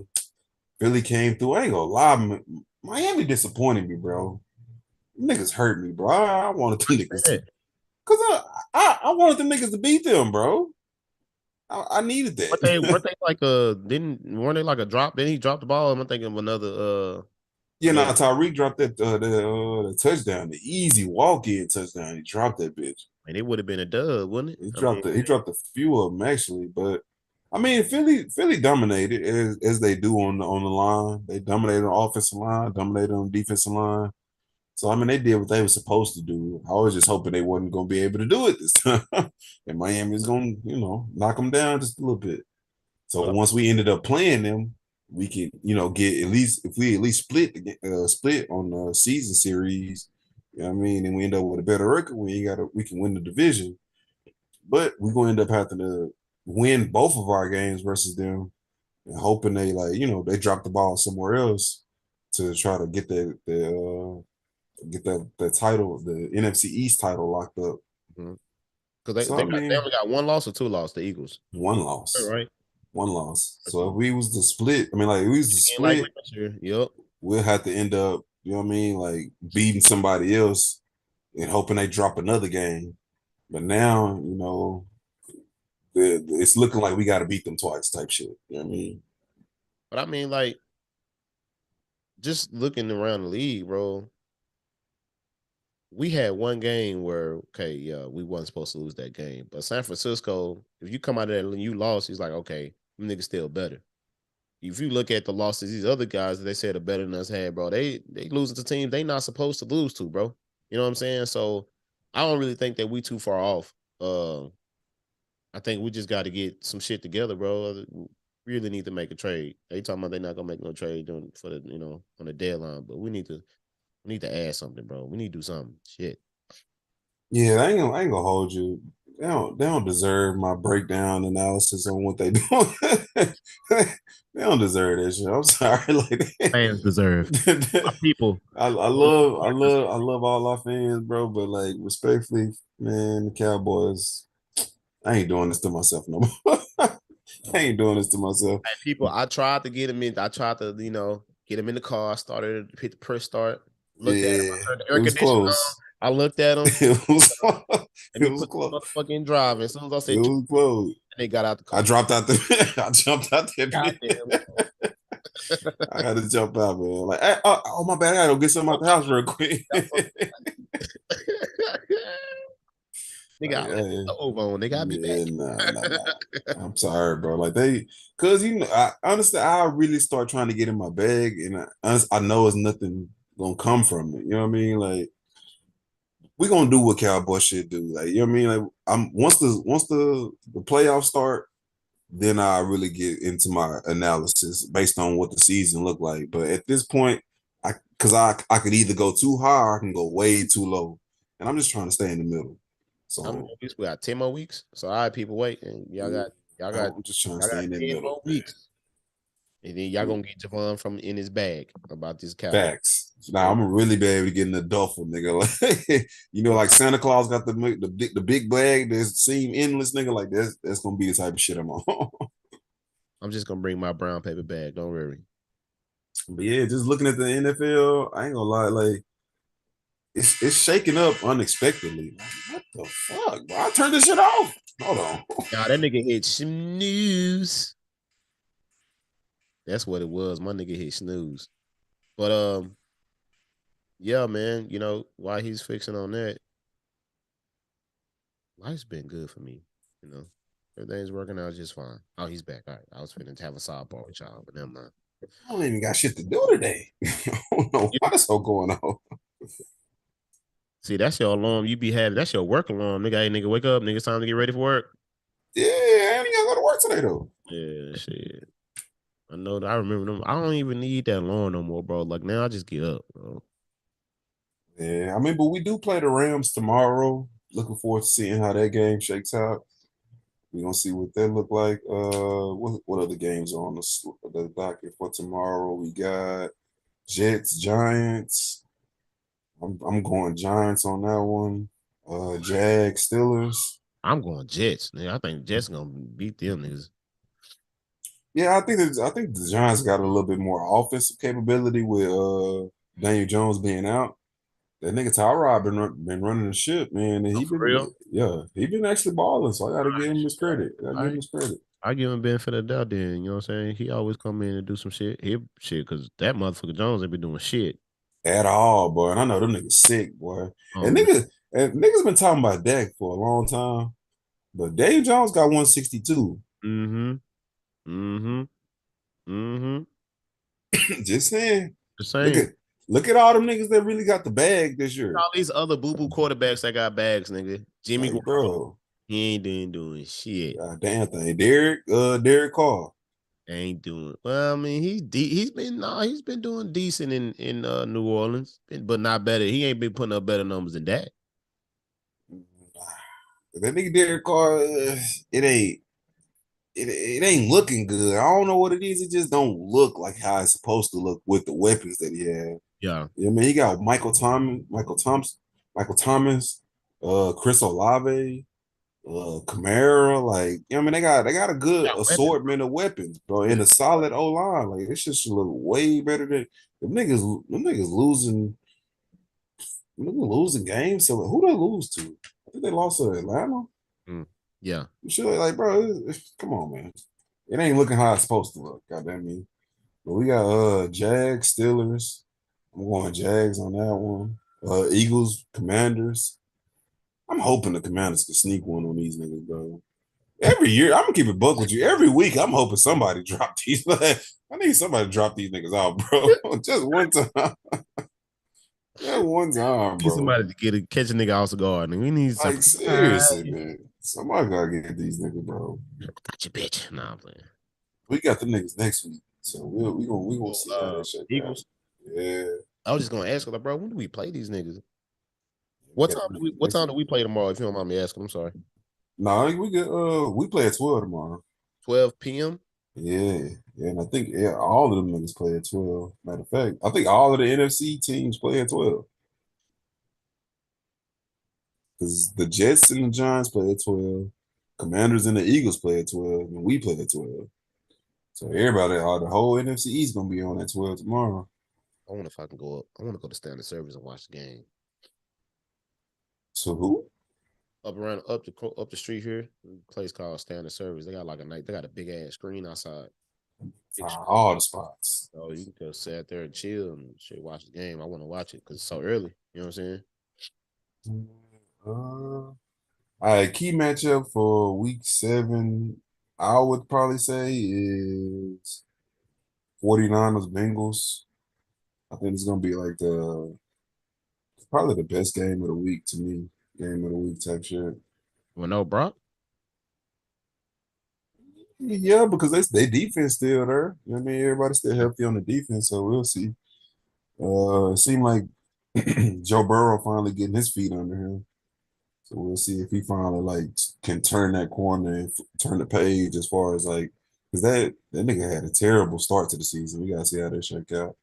Philly came through. I ain't gonna lie, Miami disappointed me, bro. Niggas hurt me, bro. I wanted the niggas to, cause I wanted the niggas to beat them, bro. I needed Weren't that. they like weren't they like a drop? Then he dropped the ball. I'm thinking of Yeah, no, another. Tyreek dropped the touchdown, the easy walk-in touchdown. He dropped that bitch. And it would have been a dub, wouldn't it? He dropped a few of them actually, but I mean Philly dominated as they do on the line. They dominated on offensive line, dominated on defensive line. So I mean they did what they were supposed to do. I was just hoping they wasn't gonna be able to do it this time. And Miami is gonna, knock them down just a little bit. So Well, once we ended up playing them, we could, get at least if we at least split on the season series, you know what I mean, and we end up with a better record, we can win the division. But we're gonna end up having to win both of our games versus them and hoping they they drop the ball somewhere else to try to get get that title, the NFC East title locked up. mhm. Because So they I mean, only got one loss or two losses, the Eagles. one loss, Right. one loss. So Okay. if we was to split, I mean, like if we was to Again, like split, last year. Yep. we'll have to end up, you know what I mean, like beating somebody else and hoping they drop another game. But now, you know, it's looking like we got to beat them twice, type shit. You know what I mean? But I mean, like, just looking around the league, bro. We had one game where, okay, yeah, we wasn't supposed to lose that game. But San Francisco, if you come out of that and you lost, he's like, okay, them niggas still better. If you look at the losses these other guys that they said are better than us had, bro, they losing to teams they not supposed to lose to, bro. You know what I'm saying? So I don't really think that we too far off. I think we just got to get some shit together, bro. We really need to make a trade. They talking about they're not gonna make no trade for the on the deadline, but we need to add something, bro. We need to do something. Shit. Yeah, I ain't gonna hold you. They don't deserve my breakdown analysis on what they doing. They don't deserve that shit. I'm sorry. Like Fans deserve. People. I love all our fans, bro. But like respectfully, man, the Cowboys, I ain't doing this to myself no more. I ain't doing this to myself. People, I tried to get him in. I tried to, get him in the car. I started to hit the press start. Looked at him. I turned the air it was conditioner on. close. I looked at him. It was Let me put close. the motherfucking drive. As soon as I said, It was close. they got out the car. I dropped out I jumped out there. I had to jump out, man. Like, hey, oh my bad, I gotta go get something out the house real quick. They got over on. They got me back. Nah. I'm sorry, bro. Like cause I honestly, I really start trying to get in my bag, and I know it's nothing gonna come from it. You know what I mean? Like, we gonna do what Cowboy should do. Like, you know what I mean? Like, once the playoffs start, then I really get into my analysis based on what the season looked like. But at this point, I could either go too high or I can go way too low, and I'm just trying to stay in the middle. So we got 10 more weeks. So all right, people, wait, and y'all got I'm just trying to stay in the 10 middle. more weeks. And then y'all gonna get Javon from in his bag about this cow. Facts. Now I'm really be able to get in the duffel, nigga. Like, like Santa Claus got the big bag that seem endless, nigga. Like that's gonna be the type of shit I'm on. I'm just gonna bring my brown paper bag. Don't worry. But yeah, just looking at the NFL, I ain't gonna lie, like it's shaking up unexpectedly. Like, what the fuck, bro? I turned this shit off. Hold on. Nah, that nigga hit snooze. That's what it was. My nigga hit snooze. But yeah, man, while he's fixing on that, life's been good for me. Everything's working out just fine. Oh, he's back. All right. I was finna have a sidebar with y'all, but never mind. I don't even got shit to do today. I don't know what's all going on. See, that's your alarm. You be having that's your work alarm. Nigga, hey, nigga, wake up. Nigga, it's time to get ready for work. Yeah, I ain't gotta go to work today though. Yeah, shit. I know that I remember them. I don't even need that alarm no more, bro. Like now I just get up, bro. Yeah, I mean, but we do play the Rams tomorrow. Looking forward to seeing how that game shakes out. We're gonna see what that look like. What other games are on the docket for tomorrow? We got Jets, Giants. I'm going Giants on that one. Jags, Steelers. I'm going Jets. Nigga. I think Jets gonna beat them niggas. Yeah, I think the Giants got a little bit more offensive capability with Daniel Jones being out. That nigga Tyrod been running the ship, man. And he been actually balling. So I gotta give him his credit. I give him benefit of the doubt then, you know what I'm saying? He always come in and do some shit. Because that motherfucker Jones ain't been doing shit. At all, boy. And I know them niggas sick, boy. And niggas been talking about Dak for a long time. But Dave Jones got 162. Just saying. Look at all them niggas that really got the bag this year. All these other boo-boo quarterbacks that got bags, nigga. Jimmy bro. He ain't doing shit. God damn thing. Derek Carr. Ain't doing well. I mean, he's been doing decent in New Orleans, but not better. He ain't been putting up better numbers than that. That nigga Derek Carr, it ain't looking good. I don't know what it is. It just don't look like how it's supposed to look with the weapons that he had. Yeah. I mean, he got Michael Thomas, Chris Olave. Kamara, like I mean, they got a good Got weapons. assortment of weapons, bro, Yeah. and a solid O line. Like it should look way better than the niggas. The niggas losing games. So who they lose to? I think they lost to Atlanta. Mm. Yeah. You should like, bro. Come on, man. It ain't looking how it's supposed to look. Goddamn me. But we got Jags, Steelers. I'm going Jags on that one. Eagles, Commanders. I'm hoping the Commanders can sneak one on these niggas, bro. Every year, I'm gonna keep it buck with you. Every week, I'm hoping somebody drop these. I need somebody to drop these niggas out, bro. Just one time. Just one time, Need bro. somebody to catch a nigga off the guard. And we need some. Like seriously, man. Somebody gotta get these niggas, bro. Got your bitch. Nah, I'm playing. We got the niggas next week, so we gonna see how that shit Eagles. goes. Yeah. I was just gonna ask, like, bro, when do we play these niggas? We What got time? the Do we, niggas what next time week. do we play tomorrow? If you don't mind me asking, I'm sorry. No, we get we play at 12 tomorrow. 12 p.m. Yeah, and I think all of them niggas play at 12. Matter of fact, I think all of the NFC teams play at 12. Because the Jets and the Giants play at 12. Commanders and the Eagles play at 12, and we play at 12. So everybody, all the whole NFC East gonna be on at 12 tomorrow. I wonder if I can go up. I want to go to Standard Service and watch the game. So who? Up the street here, a place called Standard Service. They got like they got a big ass screen outside. All the spots. So you can just sit there and chill and shit, watch the game. I want to watch it because it's so early. You know what I'm saying? All right, key matchup for week 7, I would probably say is 49ers Bengals. I think it's gonna be like probably the best game of the week to me. Game of the week type shit. Well, no, Brock. Yeah, because they defense still there. You know what I mean? Everybody's still healthy on the defense, so we'll see. It seemed like Joe Burrow finally getting his feet under him. So we'll see if he finally like can turn that corner and turn the page as far as like because that nigga had a terrible start to the season. We gotta see how they shake out.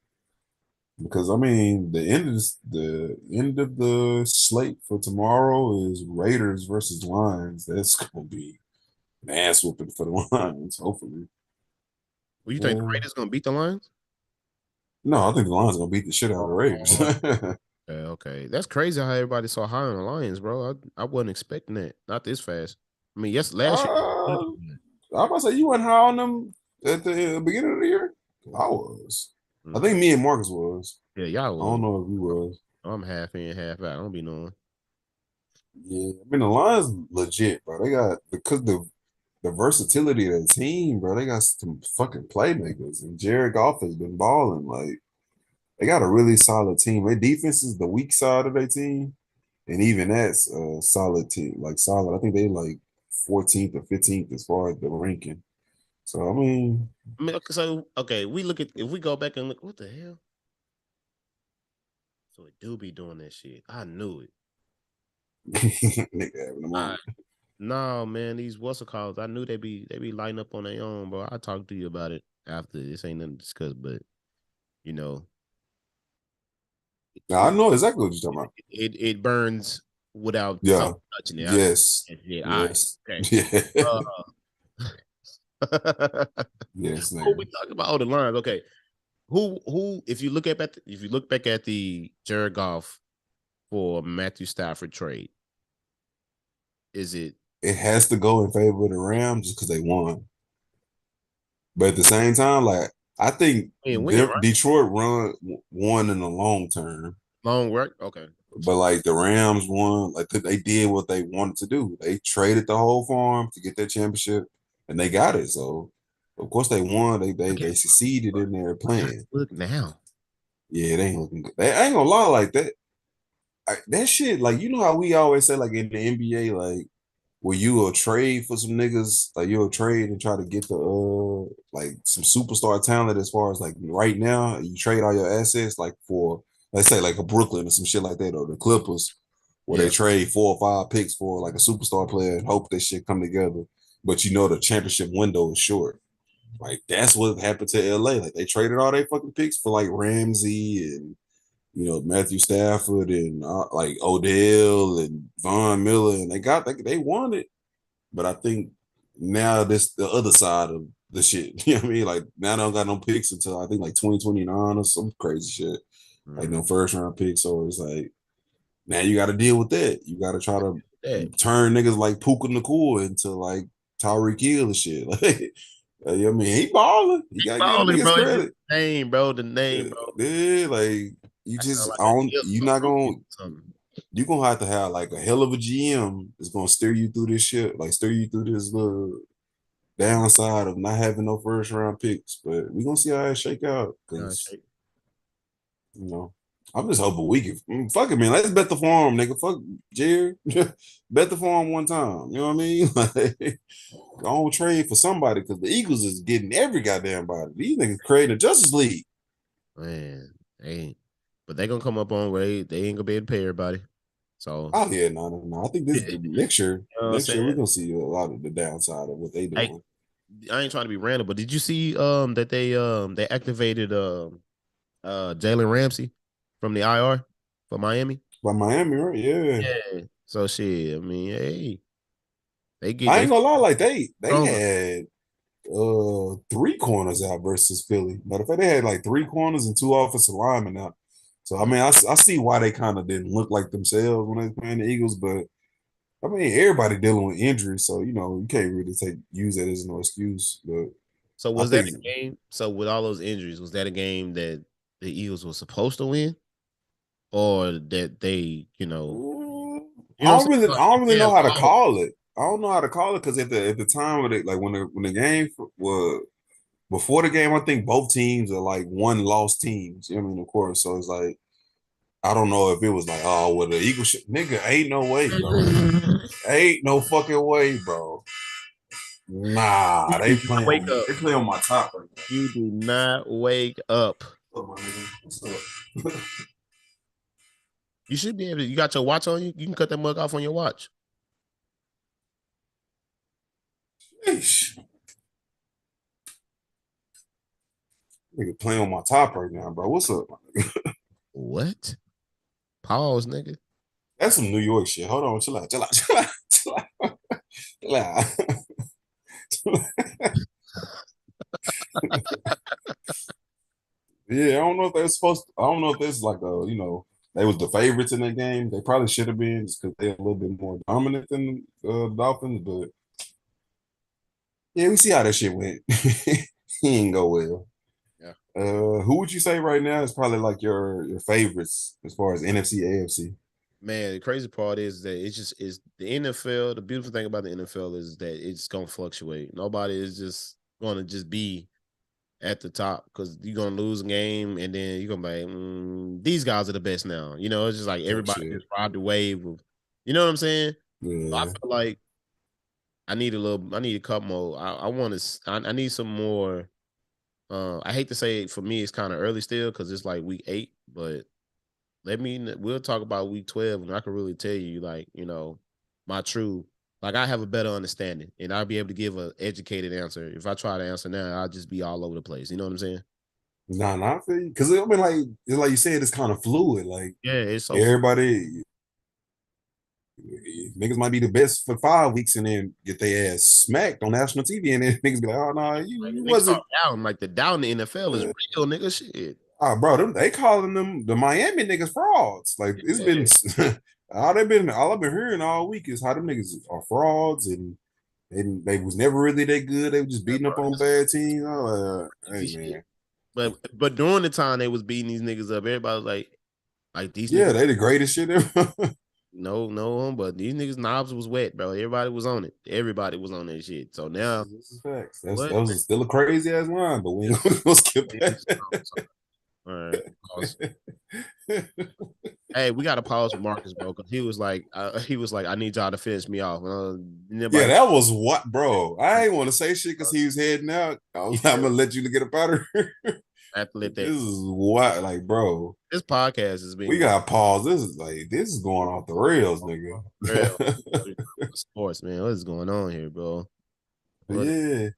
Because I mean, the end of the slate for tomorrow is Raiders versus Lions. That's gonna be an ass whooping for the Lions, hopefully. Well, you think the Raiders gonna beat the Lions? No, I think the Lions gonna beat the shit out of the Raiders. Okay. That's crazy how everybody so high on the Lions, bro. I wasn't expecting that. Not this fast. I mean, yes, last year. I'm about to say you went high on them at the beginning of the year. I was. I think me and Marcus was. Yeah, y'all was. I don't know if you was. I'm half in, half out. I don't be knowing. Yeah, I mean the Lions legit, bro. They got because the versatility of the team, bro. They got some fucking playmakers, and Jared Goff has been balling. Like they got a really solid team. Their defense is the weak side of their team, and even that's a solid team. Like solid. I think they like 14th or 15th as far as the ranking. So I mean, we look at if we go back and look, what the hell? So it do be doing that shit. I knew it. nigga having a moment. No, man, these what's it called? I knew they be lighting up on their own, bro. I'll talk to you about it after. This ain't nothing to discuss, but you know. Now, I know exactly what you're talking about. It burns without touching it. Yes. Yes. Okay. Yeah. Yes. Who we talking about? Oh, the lines. Okay. Who? If you look back at the Jared Goff for Matthew Stafford trade, is it? It has to go in favor of the Rams just because they won. But at the same time, like I think right? Detroit won in the long term. Long work, okay. But like the Rams won, like they did what they wanted to do. They traded the whole farm to get that championship, and they got it. So of course they won. They succeeded in their plan. Look now. Yeah, they ain't looking good. They ain't gonna lie like that. That shit, like you know how we always say, like in the NBA, like where you will trade for some niggas, like you'll trade and try to get the like some superstar talent as far as like right now, you trade all your assets like for let's say like a Brooklyn or some shit like that, or the Clippers, where they trade 4 or 5 picks for like a superstar player and hope that shit come together. But you know the championship window is short. Like that's what happened to LA. Like they traded all their fucking picks for like Ramsey and Matthew Stafford and like Odell and Von Miller, and they won it. But I think now this the other side of the shit. You know what I mean? Like now they don't got no picks until I think like 2029 or some crazy shit. Like no first round picks. So it's like now you got to deal with that. You got to try to turn niggas like Puka Nakua into like Tyreek Hill and shit. Like, I mean, he balling. You got to give niggas bro. credit. The name, bro. Yeah, like you just like you're not gonna. You're gonna have like a hell of a GM that's gonna steer you through this shit, like steer you through this little downside of not having no first round picks. But we're gonna see how it shake out. Cause you know, I'm just hoping we can fuck it, man. Let's bet the farm, nigga. Fuck Jerry. Bet the farm one time. You know what I mean? Like, don't trade for somebody because the Eagles is getting every goddamn body. These niggas creating a Justice League. Man, but they gonna come up on where they ain't gonna be able to pay everybody. So yeah, no. I think this next year, we're gonna see a lot of the downside of what they doing. I ain't trying to be random, but did you see that they activated Jalen Ramsey from the IR for Miami? By Miami, right? Yeah. So shit, I mean, hey, I ain't gonna lie, like they had 3 corners out versus Philly. Matter of fact, they had like 3 corners and 2 offensive linemen out. So I mean, I see why they kind of didn't look like themselves when they were playing the Eagles, but I mean, everybody dealing with injuries, so you know you can't really use that as no excuse. But so was that a game? So with all those injuries, was that a game that the Eagles were supposed to win, or that they, I don't really know how to call it. I don't know how to call it because at the time of it, like when the game was before the game, I think both teams are like 1-loss teams. You know what I mean, of course. So it's like I don't know if it was like, oh, well, the Eagles nigga, ain't no way, bro. Ain't no fucking way, bro. Nah, they play on my top right now. You do not wake up. What's up? You should be able to. You got your watch on you. You can cut that mug off on your watch. Sheesh. Nigga playing on my top right now, bro. What's up? What? Pause, nigga. That's some New York shit. Hold on, chill out. Yeah, I don't know if they're supposed to. I don't know if this is like they was the favorites in that game. They probably should have been just because they're a little bit more dominant than the Dolphins. But yeah, we see how that shit went. He ain't go well. Yeah. Who would you say right now is probably like your favorites as far as NFC, AFC? Man, the crazy part is that it's just is the NFL. The beautiful thing about the NFL is that it's gonna fluctuate. Nobody is just gonna just be at the top because you're gonna lose a game and then you're gonna be like, these guys are the best now. It's just like everybody just ride the wave of, you know what I'm saying? Yeah. So I feel like I need a couple more. I need some more. I hate to say it, for me, it's kind of early still because it's like week 8, but we'll talk about week 12 and I can really tell you, like, my true, like, I have a better understanding and I'll be able to give an educated answer. If I try to answer now, I'll just be all over the place. You know what I'm saying? Nah, I feel you. Because I mean, like you said, it's kind of fluid. Like, yeah, it's so everybody, niggas might be the best for 5 weeks and then get their ass smacked on national TV, and then niggas be like, oh no, you wasn't down. Like the down in the NFL is real, nigga. Shit. Oh, bro, they calling them the Miami niggas frauds. Like it's been all I've been hearing all week is how them niggas are frauds and they was never really that good. They were just beating up on bad teams. Hey man. But during the time they was beating these niggas up, everybody was like these. Yeah, they the greatest shit ever. No, but these niggas knobs was wet, bro. Everybody was on it. Everybody was on that shit. So now this is facts. That was still a crazy ass line, but we ain't gonna skip that. All right. Awesome. Hey, we got to pause with Marcus, bro, because he was like, I need y'all to finish me off. Yeah, that was what, bro. I ain't want to say shit because he was heading out. I'm gonna let you get up out of here. I have to let that. This is what, like, bro. This podcast is being. We got to pause. This is going off the rails, nigga. Sports, man. What is going on here, bro? Yeah.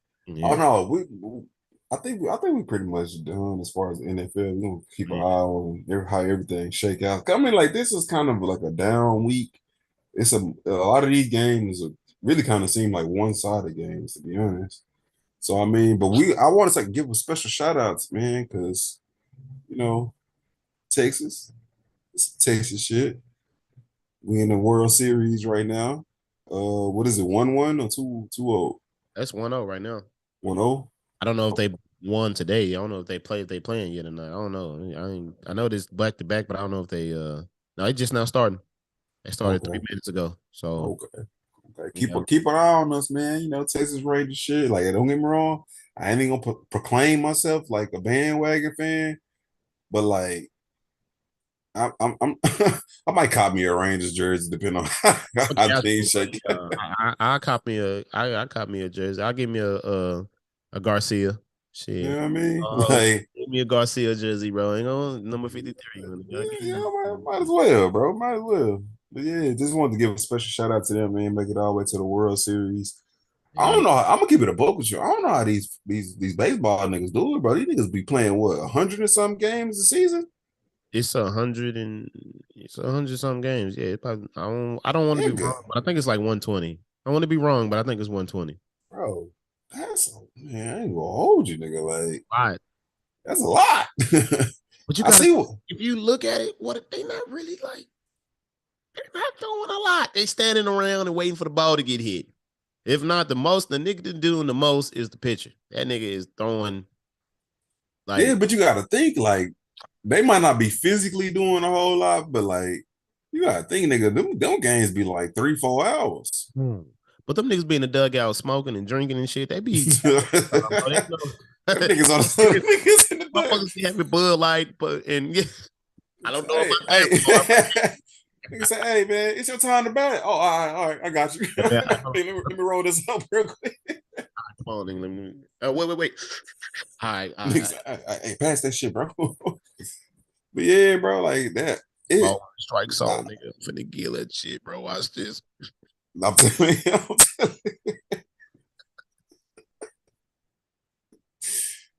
Oh no, I think we pretty much done as far as NFL. We're gonna keep an eye on how everything shake out. I mean, like this is kind of like a down week. It's a lot of these games really kind of seem like one-sided games, to be honest. So I mean, but I want to give a special shout outs, man, because you know Texas, it's Texas shit. We in the World Series right now. What is it? 1-1 or 2-0? That's 1-0 right now. 1-0. I don't know if they won today. I don't know if they playing yet or not. I don't know. I know this back to back, but I don't know if they no, it's just now starting. They started Okay. 3 minutes ago. So Okay. you know, Keep an eye on us, man. You know, Texas Rangers shit. Like, don't get me wrong. I ain't even gonna proclaim myself like a bandwagon fan, but like, I'm I might cop me a Rangers jersey depending on how yeah, things shake. I cop me I cop me a jersey. I'll give me a Garcia. You Shit. know what I mean? Like, Give me a Garcia jersey, bro. Ain't gonna number 53. might as well, bro. Might as well. But yeah, just wanted to give a special shout out to them, man. Make it all the way to the World Series. I Yeah, don't know. I'm gonna keep it a book with you. I don't know how these baseball niggas do it, bro. These niggas be playing what 100 and some games a season. it's 100 some games. Yeah, probably, I don't want to be Nigga, wrong, but I think it's like 120. I want to be wrong, but I think it's 120. bro, man. I ain't gonna hold you, nigga. Like All right. that's a lot. But you I gotta see what. if you look at it, what they not really like, they're not doing a lot. They standing around and waiting for the ball to get hit. If not the most, the nigga that's doing the most is the pitcher. That nigga is throwing Yeah, like but you gotta think like they might not be physically doing a whole lot, but like you gotta think, nigga, them games be like 3-4 hours. but them niggas be in the dugout smoking and drinking and shit. They be they Them know. niggas on the niggas in the back. Motherfuckers be having Bud Light, but and yeah, I don't know Hey, about basketball. hey. Nigga say, hey man, it's your time to bat. Oh, all right, I got you. Yeah, I know. Hey, let me roll this up real quick. Come on, nigga. Let me, wait. All right, all Nigga right. say, hey, pass that shit, bro. But yeah, bro, like that. It. Ball strike I, zone, nigga. Finna kill that shit, bro. Watch this. I'm telling you,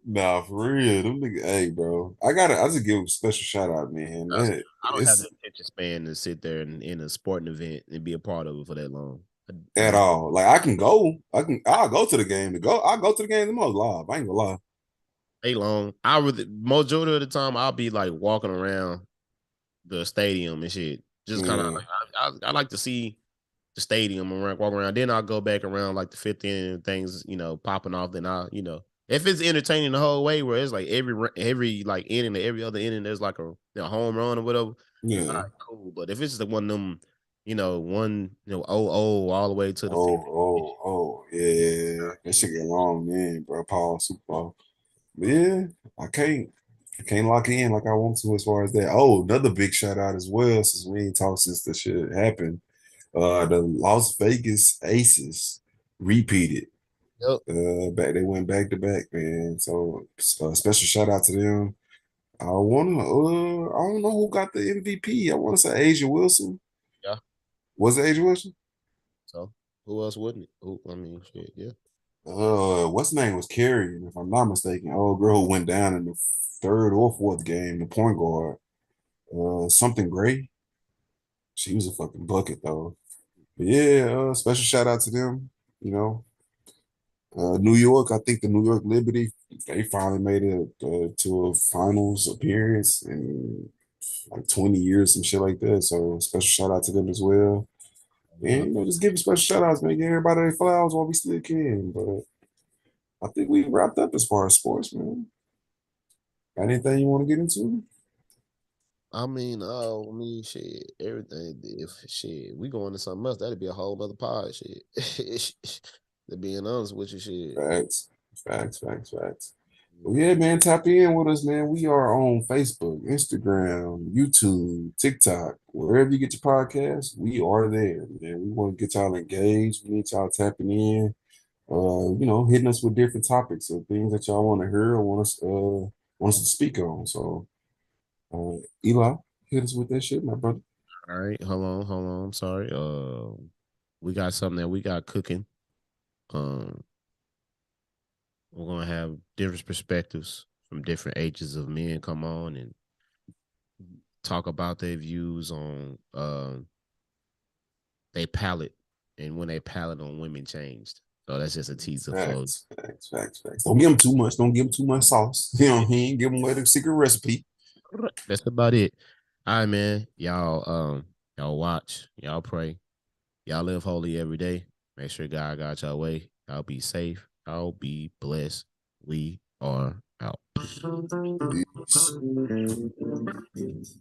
nah, for real. Them nigga, hey, bro. I just give a special shout out, man. I don't have the It's attention span to sit there in a sporting event and be a part of it for that long. I at just all. Like I can go. I'll go to the game to go. I'll go to the game the most live. I ain't gonna lie. stay long. I would majority of the time I'll be like walking around the stadium and shit. Just kind of Yeah. I like to see the stadium and walk around. Then I'll go back around like the 15th and things, popping off. Then if it's entertaining the whole way, where it's like every like inning or every other inning, there's like a home run or whatever. All Yeah. right, cool. But if it's the one of them, all the way to the 50. Yeah. That shit get long, man, bro. Paul, Super Bowl. But yeah, I can't lock in like I want to as far as that. Oh, another big shout out as well, since we ain't talked since the shit happened. The Las Vegas Aces repeated. Yep. They went back to back, man. So special shout out to them. I don't know who got the MVP. I want to say Asia Wilson. Yeah. Was it Asia Wilson? So who else wouldn't it? I mean, shit, yeah. What's the name was Carrie, if I'm not mistaken. Old girl who went down in the third or fourth game, the point guard. Something Gray. She was a fucking bucket though. But yeah, special shout out to them. You know, New York. I think the New York Liberty. They finally made it to a finals appearance in like 20 years, some shit like that. So special shout out to them as well. And just give special shout outs, man. Give everybody their flowers while we still can. But I think we wrapped up as far as sports, man. Got anything you want to get into? Shit, everything. If shit, we go into something else, that'd be a whole other pod. Shit, to being honest with you, shit. Facts. Well, yeah, man, tap in with us, man. We are on Facebook, Instagram, YouTube, TikTok, wherever you get your podcast, we are there, man. We want to get y'all engaged. We need y'all tapping in, hitting us with different topics or things that y'all want to hear or want us to speak on. So, Eli, hit us with that shit, my brother. All right, hold on. I'm sorry. We got something that we got cooking. We're gonna have different perspectives from different ages of men come on and talk about their views on their palette and when their palate on women changed. So that's just a teaser for Facts. Don't give them too much. Don't give them too much sauce. You know what I mean? Give them away the secret recipe. That's about it. All right, man. Y'all watch. Y'all pray. Y'all live holy every day. Make sure God got y'all way. Y'all be safe. Y'all be blessed. We are out. Peace.